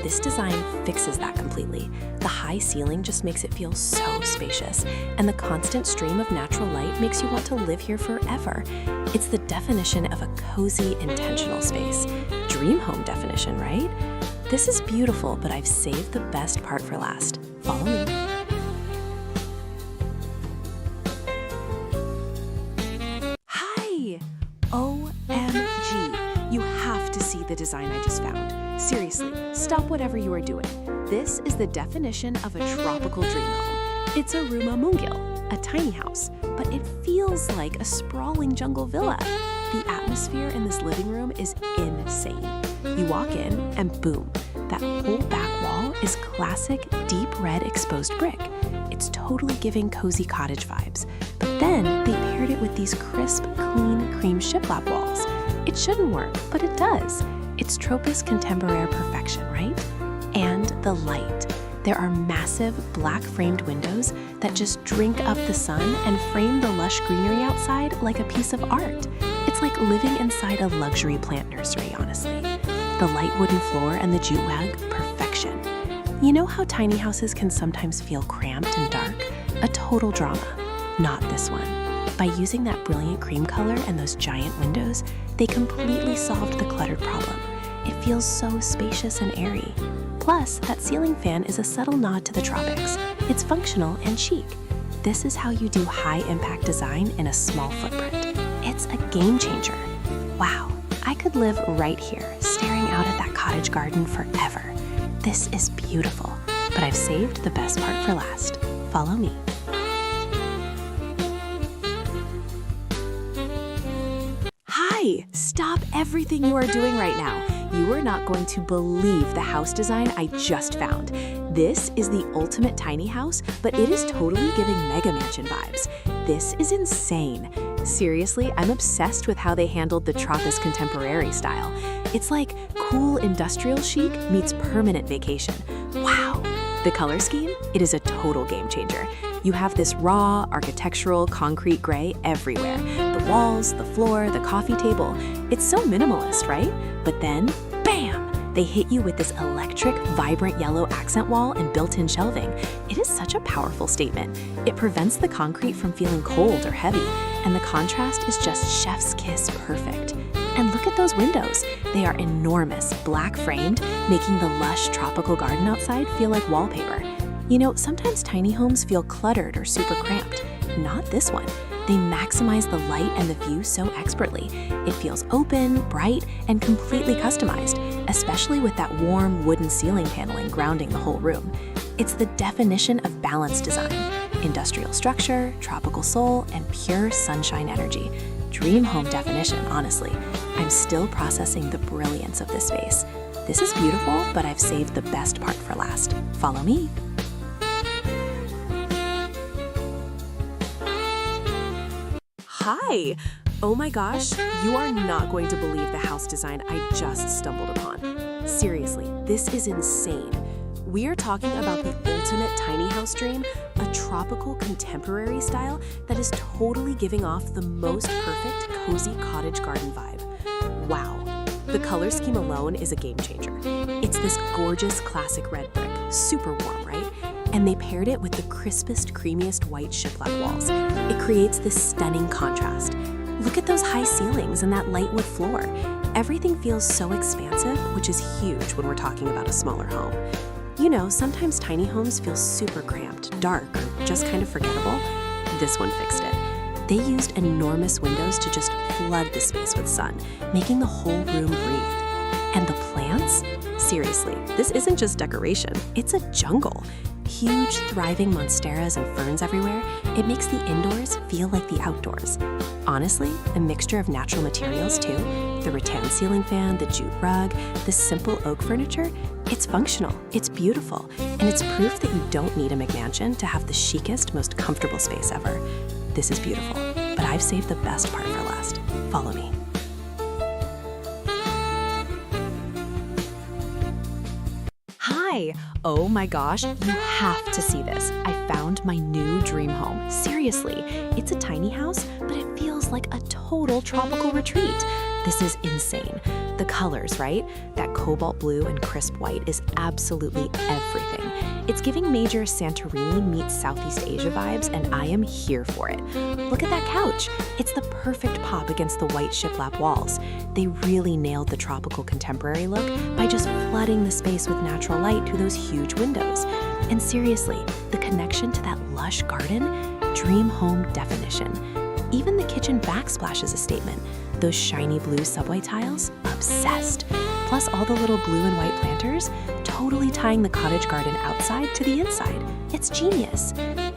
This design fixes that completely. The high ceiling just makes it feel so spacious, and the constant stream of natural light makes you want to live here forever. It's the definition of a cozy, intentional space. Dream home definition, right? This is beautiful, but I've saved the best part for last. Follow me. Hi! OMG! You have to see the design I just found. Seriously, stop whatever you are doing. This is the definition of a tropical dream home. It's a rumah mungil, a tiny house, but it feels like a sprawling jungle villa. The atmosphere in this living room is insane. You walk in and boom, that whole back wall is classic deep red exposed brick. It's totally giving cozy cottage vibes. But then they paired it with these crisp, clean cream shiplap walls. It shouldn't work, but it does. It's Tropis contemporary perfection, right? And the light. There are massive black framed windows that just drink up the sun and frame the lush greenery outside like a piece of art. It's like living inside a luxury plant nursery, honestly. The light wooden floor and the jute wag, perfection. You know how tiny houses can sometimes feel cramped and dark? A total drama. Not this one. By using that brilliant cream color and those giant windows, they completely solved the cluttered problem. It feels so spacious and airy. Plus, that ceiling fan is a subtle nod to the tropics. It's functional and chic. This is how you do high-impact design in a small footprint. It's a game changer. Wow, I could live right here, staring out at that cottage garden forever. This is beautiful, but I've saved the best part for last. Follow me. Hi! Stop everything you are doing right now. You are not going to believe the house design I just found. This is the ultimate tiny house, but it is totally giving mega mansion vibes. This is insane. Seriously, I'm obsessed with how they handled the Tropis contemporary style. It's like cool industrial chic meets permanent vacation. Wow! The color scheme? It is a total game changer. You have this raw, architectural, concrete gray everywhere. The walls, the floor, the coffee table. It's so minimalist, right? But then, bam! They hit you with this electric, vibrant yellow accent wall and built-in shelving. It is such a powerful statement. It prevents the concrete from feeling cold or heavy, and the contrast is just chef's kiss perfect. And look at those windows. They are enormous, black framed, making the lush tropical garden outside feel like wallpaper. You know, sometimes tiny homes feel cluttered or super cramped. Not this one. They maximize the light and the view so expertly. It feels open, bright, and completely customized, especially with that warm wooden ceiling paneling grounding the whole room. It's the definition of balanced design. Industrial structure, tropical soul, and pure sunshine energy. Dream home definition, honestly. I'm still processing the brilliance of this space. This is beautiful, but I've saved the best part for last. Follow me. Hi! Oh my gosh, you are not going to believe the house design I just stumbled upon. Seriously, this is insane. We are talking about the ultimate tiny house dream, a tropical contemporary style that is totally giving off the most perfect cozy cottage garden vibe. Wow. The color scheme alone is a game changer. It's this gorgeous classic red brick, super warm, right? And they paired it with the crispest, creamiest white shiplap walls. It creates this stunning contrast. Look at those high ceilings and that light wood floor. Everything feels so expansive, which is huge when we're talking about a smaller home. You know, sometimes tiny homes feel super cramped, dark, or just kind of forgettable. This one fixed it. They used enormous windows to just flood the space with sun, making the whole room breathe. And the plants? Seriously, this isn't just decoration, it's a jungle. Huge, thriving monsteras and ferns everywhere, it makes the indoors feel like the outdoors. Honestly, a mixture of natural materials too. The rattan ceiling fan, the jute rug, the simple oak furniture, it's functional, it's beautiful, and it's proof that you don't need a McMansion to have the chicest, most comfortable space ever. This is beautiful, but I've saved the best part for last. Follow me. Hi! Oh my gosh, you have to see this. I found my new dream home. Seriously, it's a tiny house, but it feels like a total tropical retreat. This is insane. The colors, right? That cobalt blue and crisp white is absolutely everything. It's giving major Santorini meets Southeast Asia vibes, and I am here for it. Look at that couch. It's the perfect pop against the white shiplap walls. They really nailed the tropical contemporary look by just flooding the space with natural light through those huge windows. And seriously, the connection to that lush garden, dream home definition. Even the kitchen backsplash is a statement. Those shiny blue subway tiles, obsessed. Plus all the little blue and white planters, totally tying the cottage garden outside to the inside. It's genius.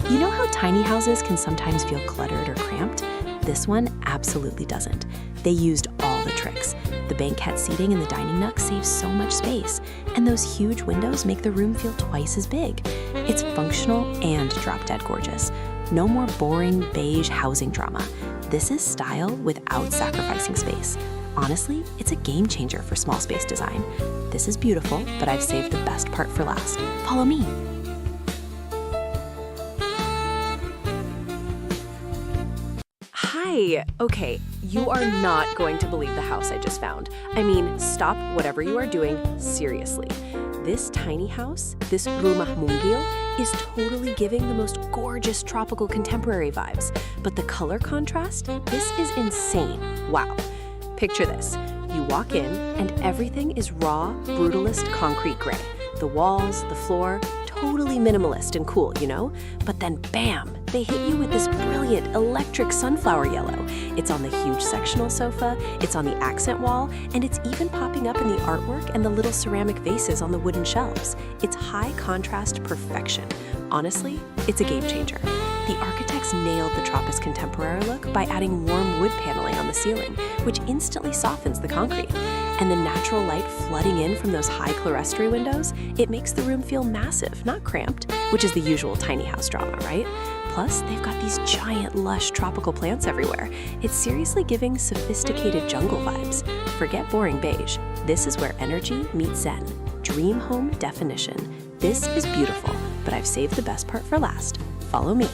You know how tiny houses can sometimes feel cluttered or cramped? this one absolutely doesn't. They used all the tricks. The banquette seating in the dining nook saves so much space, and those huge windows make the room feel twice as big. It's functional and drop-dead gorgeous. No more boring beige housing drama. This is style without sacrificing space. Honestly, it's a game changer for small space design. This is beautiful, but I've saved the best part for last. Follow me. Hi. Okay, you are not going to believe the house I just found. I mean, stop whatever you are doing, seriously. This tiny house, this rumah mungil, is totally giving the most gorgeous tropical contemporary vibes. But the color contrast, this is insane. Wow. Picture this. You walk in and everything is raw, brutalist concrete gray. The walls, the floor, totally minimalist and cool, you know? But then bam, they hit you with this brilliant electric sunflower yellow. It's on the huge sectional sofa, it's on the accent wall, and it's even popping up in the artwork and the little ceramic vases on the wooden shelves. It's high contrast perfection. Honestly, it's a game changer. The architects nailed the Tropis contemporary look by adding warm wood paneling on the ceiling, which instantly softens the concrete. And the natural light flooding in from those high clerestory windows, it makes the room feel massive, not cramped, which is the usual tiny house drama, right? Plus, they've got these giant, lush tropical plants everywhere. It's seriously giving sophisticated jungle vibes. Forget boring beige. This is where energy meets zen. Dream home definition. This is beautiful, but I've saved the best part for last. Follow me.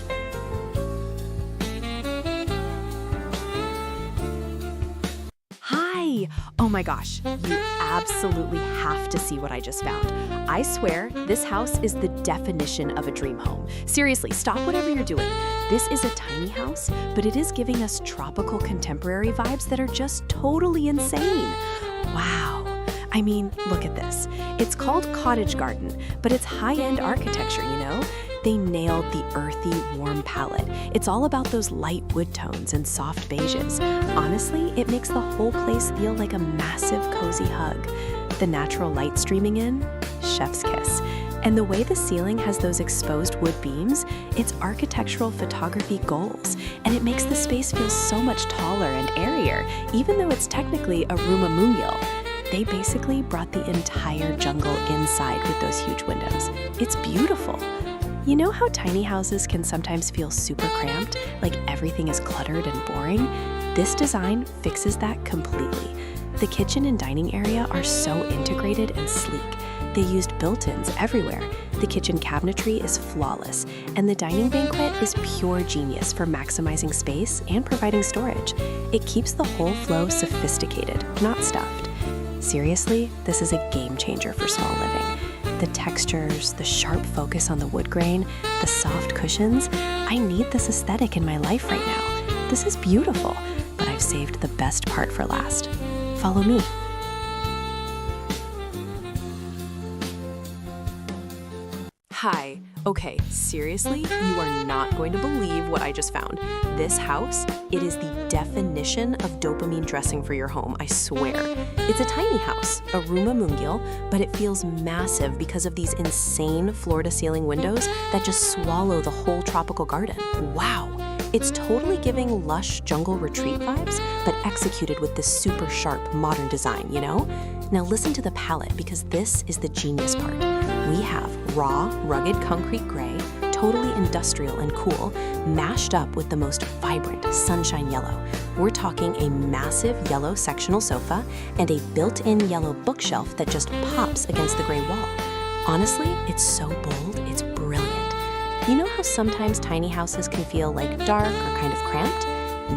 Oh my gosh, you absolutely have to see what I just found. I swear, this house is the definition of a dream home. Seriously, stop whatever you're doing. This is a tiny house, but it is giving us tropical contemporary vibes that are just totally insane. Wow. I mean, look at this. It's called Cottage Garden, but it's high-end architecture, you know? They nailed the earthy, warm palette. It's all about those light wood tones and soft beiges. Honestly, it makes the whole place feel like a massive, cozy hug. The natural light streaming in, chef's kiss. And the way the ceiling has those exposed wood beams, it's architectural photography goals. And it makes the space feel so much taller and airier, even though it's technically a rumah mungil. They basically brought the entire jungle inside with those huge windows. It's beautiful. You know how tiny houses can sometimes feel super cramped, like everything is cluttered and boring? This design fixes that completely. The kitchen and dining area are so integrated and sleek. They used built-ins everywhere. The kitchen cabinetry is flawless, and the dining banquet is pure genius for maximizing space and providing storage. It keeps the whole flow sophisticated, not stuffed. Seriously, this is a game changer for small living. The textures, the sharp focus on the wood grain, the soft cushions. I need this aesthetic in my life right now. This is beautiful, but I've saved the best part for last. Follow me. Hi. Okay, seriously, you are not going to believe what I just found. This house, it is the definition of dopamine dressing for your home, I swear. It's a tiny house, a rumah mungil, but it feels massive because of these insane floor-to-ceiling windows that just swallow the whole tropical garden. Wow! It's totally giving lush jungle retreat vibes, but executed with this super sharp modern design, you know? Now listen to the palette, because this is the genius part. We have raw, rugged concrete gray, totally industrial and cool, mashed up with the most vibrant sunshine yellow. We're talking a massive yellow sectional sofa and a built-in yellow bookshelf that just pops against the gray wall. Honestly, it's so bold, it's brilliant. You know how sometimes tiny houses can feel like dark or kind of cramped?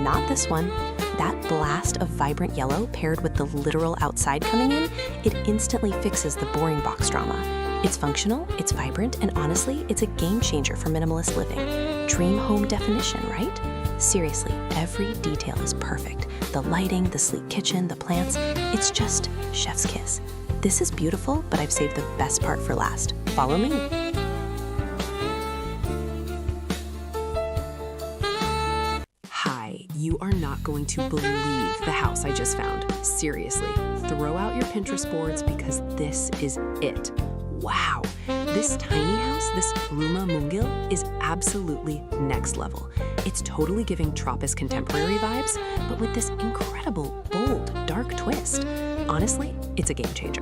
Not this one. That blast of vibrant yellow paired with the literal outside coming in, it instantly fixes the boring box drama. It's functional, it's vibrant, and honestly, it's a game changer for minimalist living. Dream home definition, right? Seriously, every detail is perfect. The lighting, the sleek kitchen, the plants, it's just chef's kiss. This is beautiful, but I've saved the best part for last. Follow me. Hi, you are not going to believe the house I just found. Seriously, throw out your Pinterest boards because this is it. Wow, this tiny house, this rumah mungil, is absolutely next level. It's totally giving Tropis contemporary vibes, but with this incredible, bold, dark twist. Honestly, it's a game changer.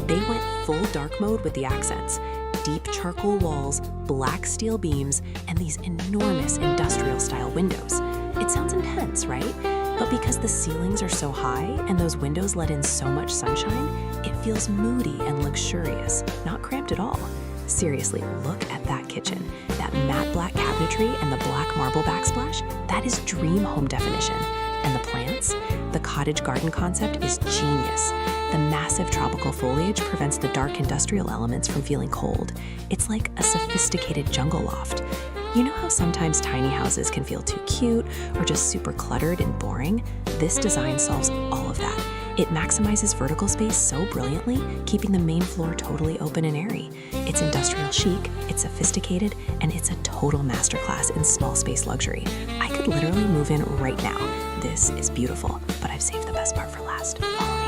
They went full dark mode with the accents. Deep charcoal walls, black steel beams, and these enormous industrial-style windows. It sounds intense, right? But because the ceilings are so high and those windows let in so much sunshine, it feels moody and luxurious, not cramped at all. Seriously, look at that kitchen. That matte black cabinetry and the black marble backsplash, that is dream home definition. And the plants? The cottage garden concept is genius. The massive tropical foliage prevents the dark industrial elements from feeling cold. It's like a sophisticated jungle loft. You know how sometimes tiny houses can feel too cute or just super cluttered and boring? This design solves all of that. It maximizes vertical space so brilliantly, keeping the main floor totally open and airy. It's industrial chic, it's sophisticated, and it's a total masterclass in small space luxury. I could literally move in right now. This is beautiful, but I've saved the best part for last. Follow me.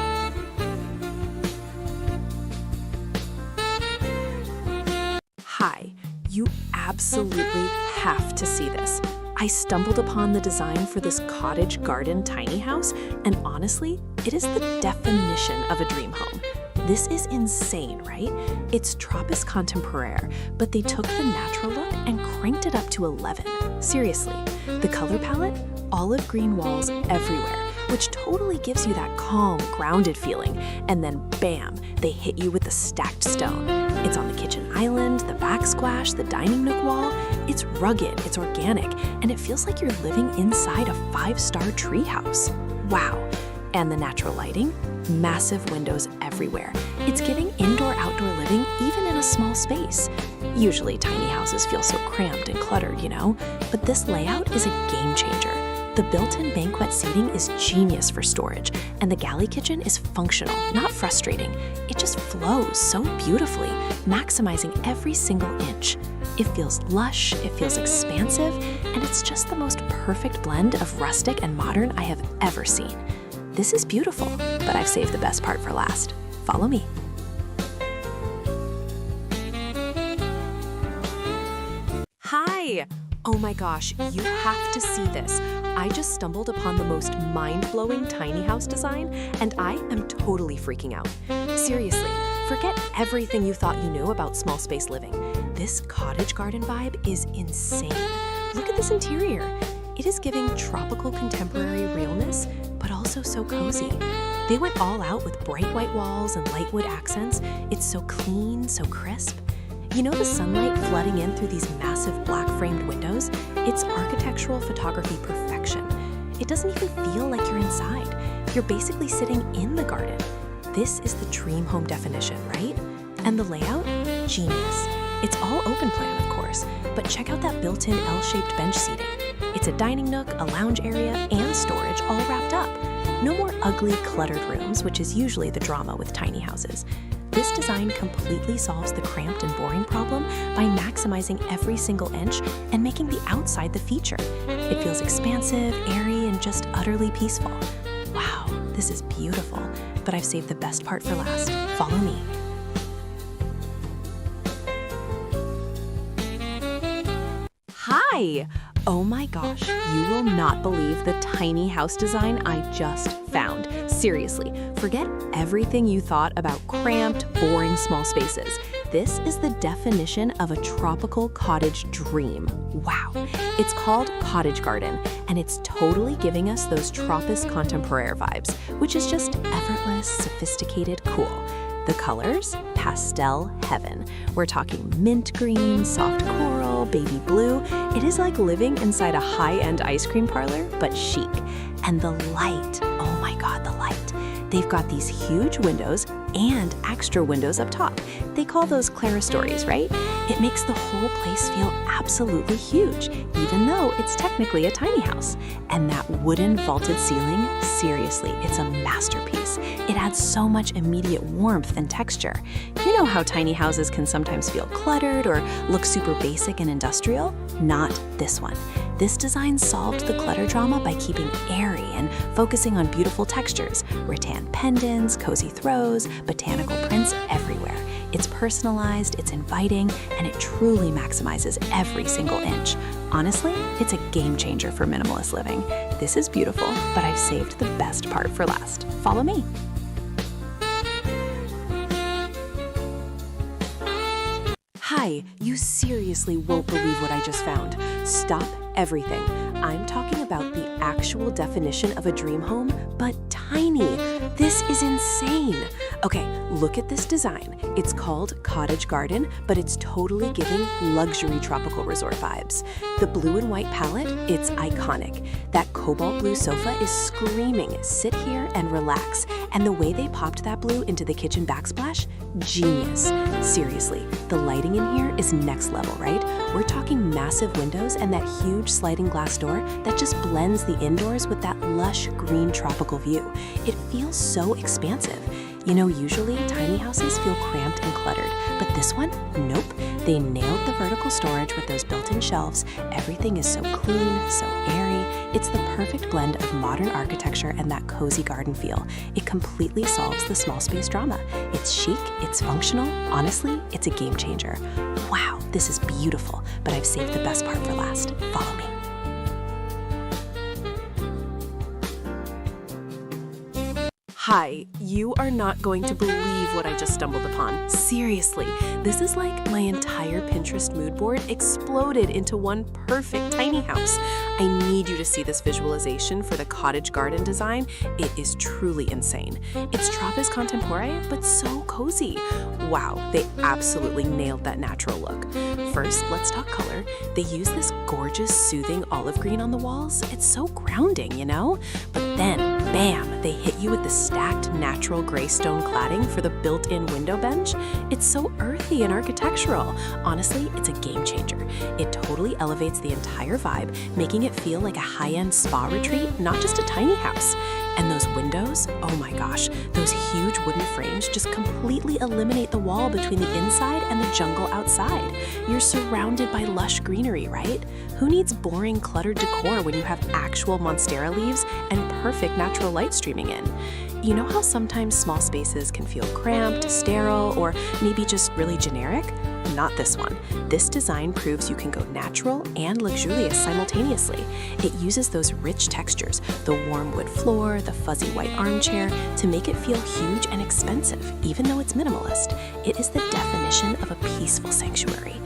Hi, you absolutely have to see this. I stumbled upon the design for this cottage garden tiny house, and honestly, it is the definition of a dream home. This is insane, right? It's Tropis contemporaire, but they took the natural look and cranked it up to 11. Seriously, the color palette? Olive green walls everywhere, which totally gives you that calm, grounded feeling. And then bam, they hit you with the stacked stone. It's on the kitchen island, the backsplash, the dining nook wall. It's rugged, it's organic, and it feels like you're living inside a 5-star treehouse. Wow. And the natural lighting? Massive windows everywhere. It's giving indoor-outdoor living even in a small space. Usually tiny houses feel so cramped and cluttered, you know? But this layout is a game changer. The built-in banquet seating is genius for storage, and the galley kitchen is functional, not frustrating. It just flows so beautifully, maximizing every single inch. It feels lush, it feels expansive, and it's just the most perfect blend of rustic and modern I have ever seen. This is beautiful, but I've saved the best part for last. Follow me. Hi! Oh my gosh, you have to see this. I just stumbled upon the most mind-blowing tiny house design, and I am totally freaking out. Seriously, forget everything you thought you knew about small space living. This cottage garden vibe is insane. Look at this interior. It is giving tropical contemporary realness, but also so cozy. They went all out with bright white walls and light wood accents. It's so clean, so crisp. You know the sunlight flooding in through these massive black framed windows? It's architectural photography perfection. It doesn't even feel like you're inside. You're basically sitting in the garden. This is the dream home definition, right? And the layout? Genius. It's all open plan, of course, but check out that built-in L-shaped bench seating. It's a dining nook, a lounge area, and storage all wrapped up. No more ugly, cluttered rooms, which is usually the drama with tiny houses. This design completely solves the cramped and boring problem by maximizing every single inch and making the outside the feature. It feels expansive, airy, and just utterly peaceful. Wow, this is beautiful, but I've saved the best part for last. Follow me. Hi! Oh my gosh, you will not believe the tiny house design I just found. Seriously, forget everything you thought about cramped, boring small spaces. This is the definition of a tropical cottage dream. Wow. It's called Cottage Garden, and it's totally giving us those Tropis contemporaire vibes, which is just effortless, sophisticated, cool. The colors? Pastel heaven. We're talking mint green, soft coral, baby blue. It is like living inside a high-end ice cream parlor, but chic. And the light, oh my God, the light. They've got these huge windows and extra windows up top. They call those clerestories, right? It makes the whole place feel absolutely huge, even though it's technically a tiny house. And that wooden vaulted ceiling, seriously, it's a masterpiece. It adds so much immediate warmth and texture. You know how tiny houses can sometimes feel cluttered or look super basic and industrial? Not this one. This design solved the clutter drama by keeping airy and focusing on beautiful textures, rattan pendants, cozy throws, botanical prints everywhere. It's personalized, it's inviting, and it truly maximizes every single inch. Honestly, it's a game changer for minimalist living. This is beautiful, but I've saved the best part for last. Follow me. Hi, you seriously won't believe what I just found. Stop everything. I'm talking about the actual definition of a dream home, but tiny. This is insane. Okay, look at this design. It's called Cottage Garden, but it's totally giving luxury tropical resort vibes. The blue and white palette, it's iconic. That cobalt blue sofa is screaming, sit here and relax. And the way they popped that blue into the kitchen backsplash, genius. Seriously, the lighting in here is next level, right? We're talking massive windows and that huge sliding glass door that just blends the indoors with that lush green tropical view. It feels so expansive. You know, usually tiny houses feel cramped and cluttered, but this one, nope. They nailed the vertical storage with those built-in shelves. Everything is so clean, so airy. It's the perfect blend of modern architecture and that cozy garden feel. It completely solves the small space drama. It's chic, it's functional. Honestly, it's a game changer. Wow, this is beautiful, but I've saved the best part for last. Follow me. Hi, you are not going to believe what I just stumbled upon. Seriously, this is like my entire Pinterest mood board exploded into one perfect tiny house. I need you to see this visualization for the cottage garden design. It is truly insane. It's Tropis Contemporary, but so cozy. Wow, they absolutely nailed that natural look. First, let's talk color. They use this gorgeous, soothing olive green on the walls. It's so grounding, you know? But then, bam, they hit you with the stacked natural gray stone cladding for the built-in window bench. It's so earthy and architectural. Honestly, it's a game changer. It totally elevates the entire vibe, making it feel like a high-end spa retreat, not just a tiny house. And those windows, oh my gosh, those huge wooden frames just completely eliminate the wall between the inside and the jungle outside. You're surrounded by lush greenery, right? Who needs boring, cluttered decor when you have actual monstera leaves and perfect natural light streaming in? You know how sometimes small spaces can feel cramped, sterile, or maybe just really generic? Not this one. This design proves you can go natural and luxurious simultaneously. It uses those rich textures, the warm wood floor, the fuzzy white armchair, to make it feel huge and expensive, even though it's minimalist. It is the definition of a peaceful sanctuary.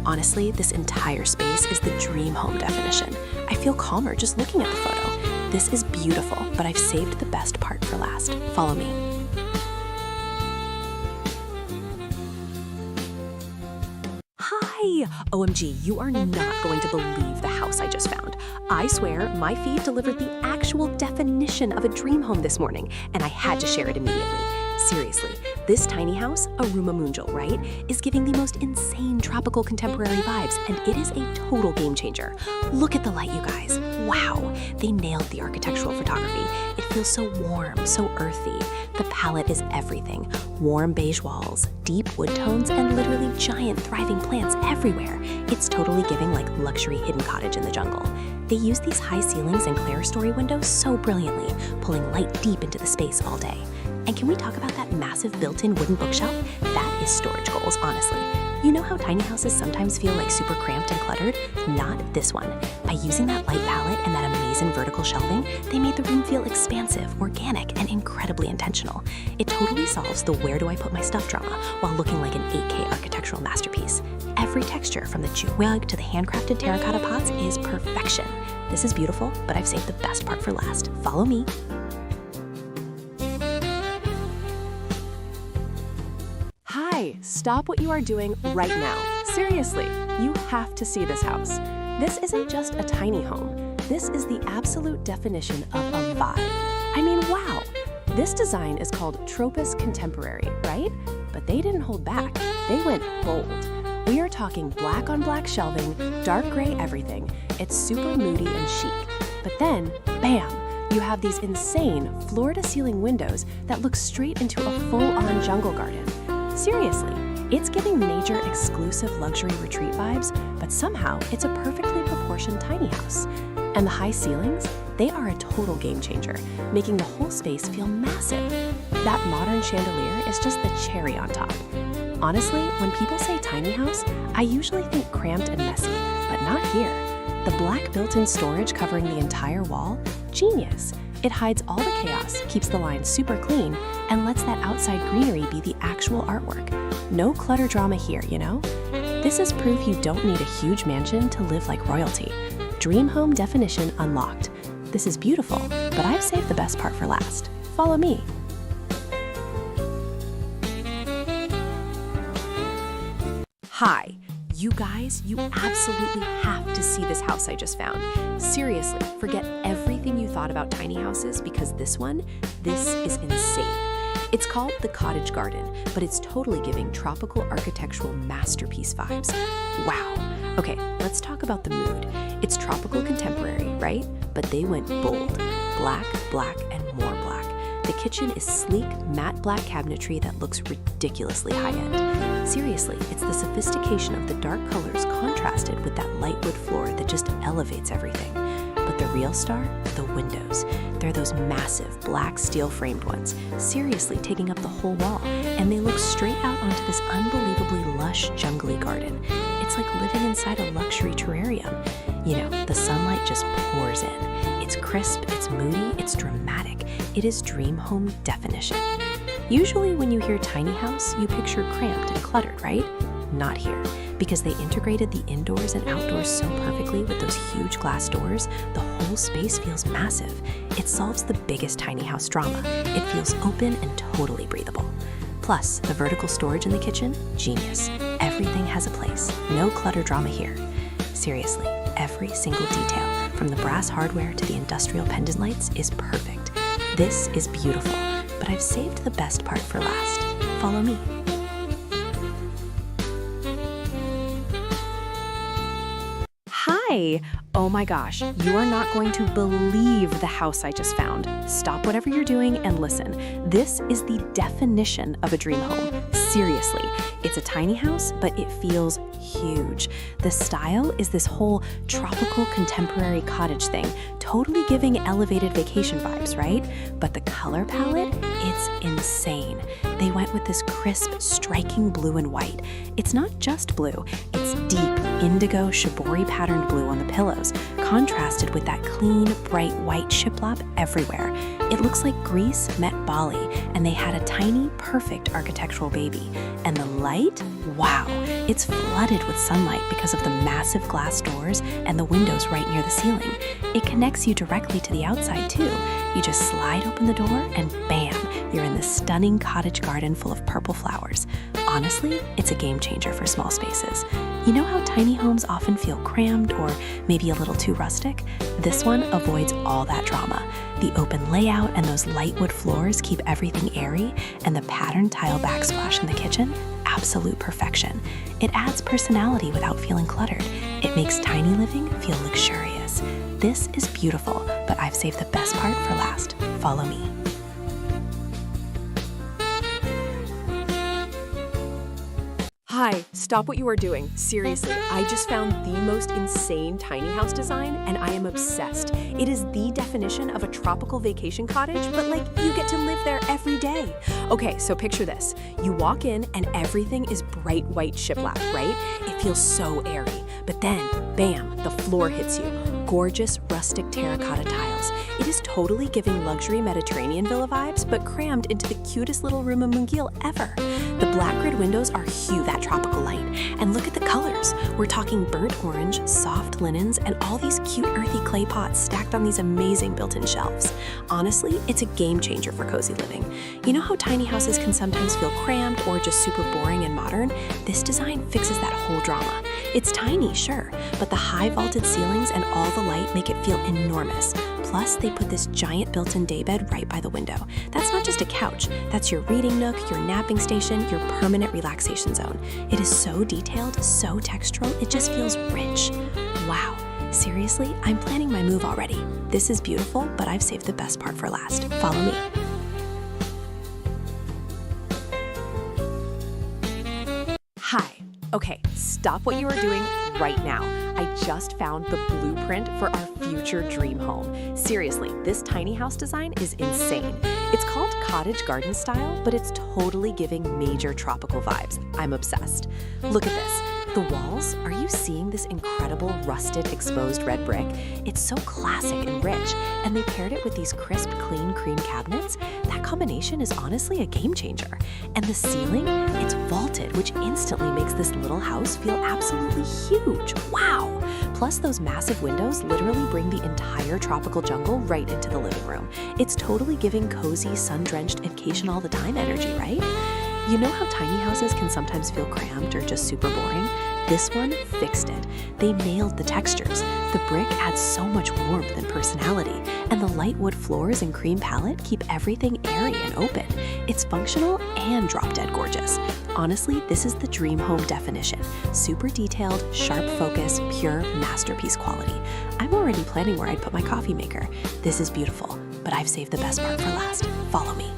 Honestly, this entire space is the dream home definition. I feel calmer just looking at the photo. This is beautiful, but I've saved the best part for last. Follow me. Hi! OMG, you are not going to believe the house I just found. I swear, my feed delivered the actual definition of a dream home this morning, and I had to share it immediately. Seriously, this tiny house, a Ruma Munjal, right, is giving the most insane tropical contemporary vibes, and it is a total game changer. Look at the light, you guys. Wow, they nailed the architectural photography. It feels so warm, so earthy. The palette is everything. Warm beige walls, deep wood tones, and literally giant thriving plants everywhere. It's totally giving like luxury hidden cottage in the jungle. They use these high ceilings and clerestory windows so brilliantly, pulling light deep into the space all day. And can we talk about that massive built-in wooden bookshelf? That is storage goals, honestly. You know how tiny houses sometimes feel like super cramped and cluttered? Not this one. By using that light palette and that amazing vertical shelving, they made the room feel expansive, organic, and incredibly intentional. It totally solves the where do I put my stuff drama while looking like an 8K architectural masterpiece. Every texture from the jute rug to the handcrafted terracotta pots is perfection. This is beautiful, but I've saved the best part for last. Follow me. Hi, stop what you are doing right now. Seriously, you have to see this house. This isn't just a tiny home. This is the absolute definition of a vibe. I mean, wow. This design is called Tropis Contemporary, right? But they didn't hold back. They went bold. We are talking black on black shelving, dark gray everything. It's super moody and chic. But then, bam, you have these insane floor-to-ceiling windows that look straight into a full-on jungle garden. Seriously, it's giving nature-exclusive luxury retreat vibes, but somehow it's a perfectly proportioned tiny house. And the high ceilings, they are a total game changer, making the whole space feel massive. That modern chandelier is just the cherry on top. Honestly, when people say tiny house, I usually think cramped and messy, but not here. The black built-in storage covering the entire wall, genius. It hides all the chaos, keeps the lines super clean, and lets that outside greenery be the actual artwork. No clutter drama here, you know? This is proof you don't need a huge mansion to live like royalty. Dream home definition unlocked. This is beautiful, but I've saved the best part for last. Follow me. Hi, you guys, you absolutely have to see this house I just found. Seriously, forget everything you thought about tiny houses because this is insane. It's called the Cottage Garden, but it's totally giving tropical architectural masterpiece vibes. Wow. Okay, let's talk about the mood. It's tropical contemporary, right? But they went bold. Black, black, and more black. The kitchen is sleek, matte black cabinetry that looks ridiculously high-end. Seriously, it's the sophistication of the dark colors contrasted with that light wood floor that just elevates everything. But the real star? The windows. They're those massive black steel-framed ones, seriously taking up the whole wall, and they look straight out onto this unbelievably lush, jungly garden. It's like living inside a luxury terrarium. You know, the sunlight just pours in. It's crisp, it's moody, it's dramatic. It is dream home definition. Usually when you hear tiny house, you picture cramped and cluttered, right? Not here, because they integrated the indoors and outdoors so perfectly with those huge glass doors, the whole space feels massive. It solves the biggest tiny house drama. It feels open and totally breathable. Plus, the vertical storage in the kitchen, genius. Everything has a place. No clutter drama here. Seriously, every single detail, from the brass hardware to the industrial pendant lights, is perfect. This is beautiful, but I've saved the best part for last. Follow me. Hi! Oh my gosh, you are not going to believe the house I just found. Stop whatever you're doing and listen. This is the definition of a dream home. Seriously, it's a tiny house, but it feels huge. The style is this whole tropical contemporary cottage thing, totally giving elevated vacation vibes, right? But the color palette, it's insane. They went with this crisp, striking blue and white. It's not just blue, it's deep, indigo, shibori patterned blue on the pillows, contrasted with that clean, bright white shiplap everywhere. It looks like Greece met Bali, and they had a tiny, perfect architectural baby. And the light? Wow! It's flooded with sunlight because of the massive glass doors and the windows right near the ceiling. It connects you directly to the outside, too. You just slide open the door and bam, you're in this stunning cottage garden full of purple flowers. Honestly, it's a game changer for small spaces. You know how tiny homes often feel crammed or maybe a little too rustic? This one avoids all that drama. The open layout and those light wood floors keep everything airy, and the patterned tile backsplash in the kitchen, absolute perfection. It adds personality without feeling cluttered. It makes tiny living feel luxurious. This is beautiful, but I've saved the best part for last. Follow me. Hi, stop what you are doing. Seriously, I just found the most insane tiny house design and I am obsessed. It is the definition of a tropical vacation cottage, but like you get to live there every day. Okay, so picture this. You walk in and everything is bright white shiplap, right? It feels so airy. But then, bam, the floor hits you. Gorgeous rustic terracotta tiles. It is totally giving luxury Mediterranean villa vibes, but crammed into the cutest little room in Mungil ever. The black grid windows are huge, that tropical light. And look at the colors. We're talking burnt orange, soft linens, and all these cute earthy clay pots stacked on these amazing built-in shelves. Honestly, it's a game changer for cozy living. You know how tiny houses can sometimes feel cramped or just super boring and modern? This design fixes that whole drama. It's tiny, sure, but the high vaulted ceilings and all the light make it feel enormous. Plus, they put this giant built-in daybed right by the window. That's not just a couch, that's your reading nook, your napping station, your permanent relaxation zone. It is so detailed, so textural, it just feels rich. Wow, Seriously, I'm planning my move already. This is beautiful, but I've saved the best part for last. Follow me. Hi. Okay, stop what you are doing right now. I just found the blueprint for our future dream home. Seriously, this tiny house design is insane. It's called cottage garden style, but it's totally giving major tropical vibes. I'm obsessed. Look at this. The walls, are you seeing this incredible rusted exposed red brick? It's so classic and rich, and they paired it with these crisp, clean cream cabinets. That combination is honestly a game changer. And the ceiling, it's vaulted, which instantly makes this little house feel absolutely huge. Wow! Plus, those massive windows literally bring the entire tropical jungle right into the living room. It's totally giving cozy, sun-drenched vacation all the time energy, right? You know how tiny houses can sometimes feel cramped or just super boring? This one fixed it. They nailed the textures. The brick adds so much warmth and personality, and the light wood floors and cream palette keep everything airy and open. It's functional and drop-dead gorgeous. Honestly, this is the dream home definition. Super detailed, sharp focus, pure masterpiece quality. I'm already planning where I'd put my coffee maker. This is beautiful, but I've saved the best part for last. Follow me.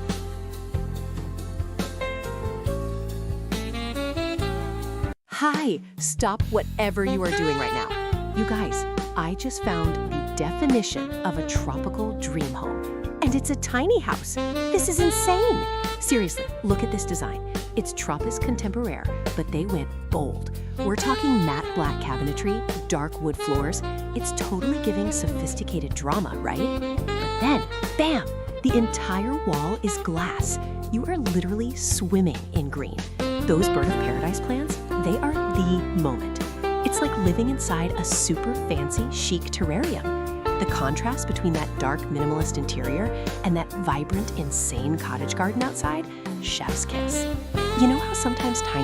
Hi, stop whatever you are doing right now. You guys, I just found the definition of a tropical dream home. And it's a tiny house. This is insane. Seriously, look at this design. It's Tropis Contemporaire, but they went bold. We're talking matte black cabinetry, dark wood floors. It's totally giving sophisticated drama, right? But then, bam, the entire wall is glass. You are literally swimming in green. Those bird of paradise plants, they are the moment. It's like living inside a super fancy, chic terrarium. The contrast between that dark, minimalist interior and that vibrant, insane cottage garden outside, chef's kiss. You know how sometimes tiny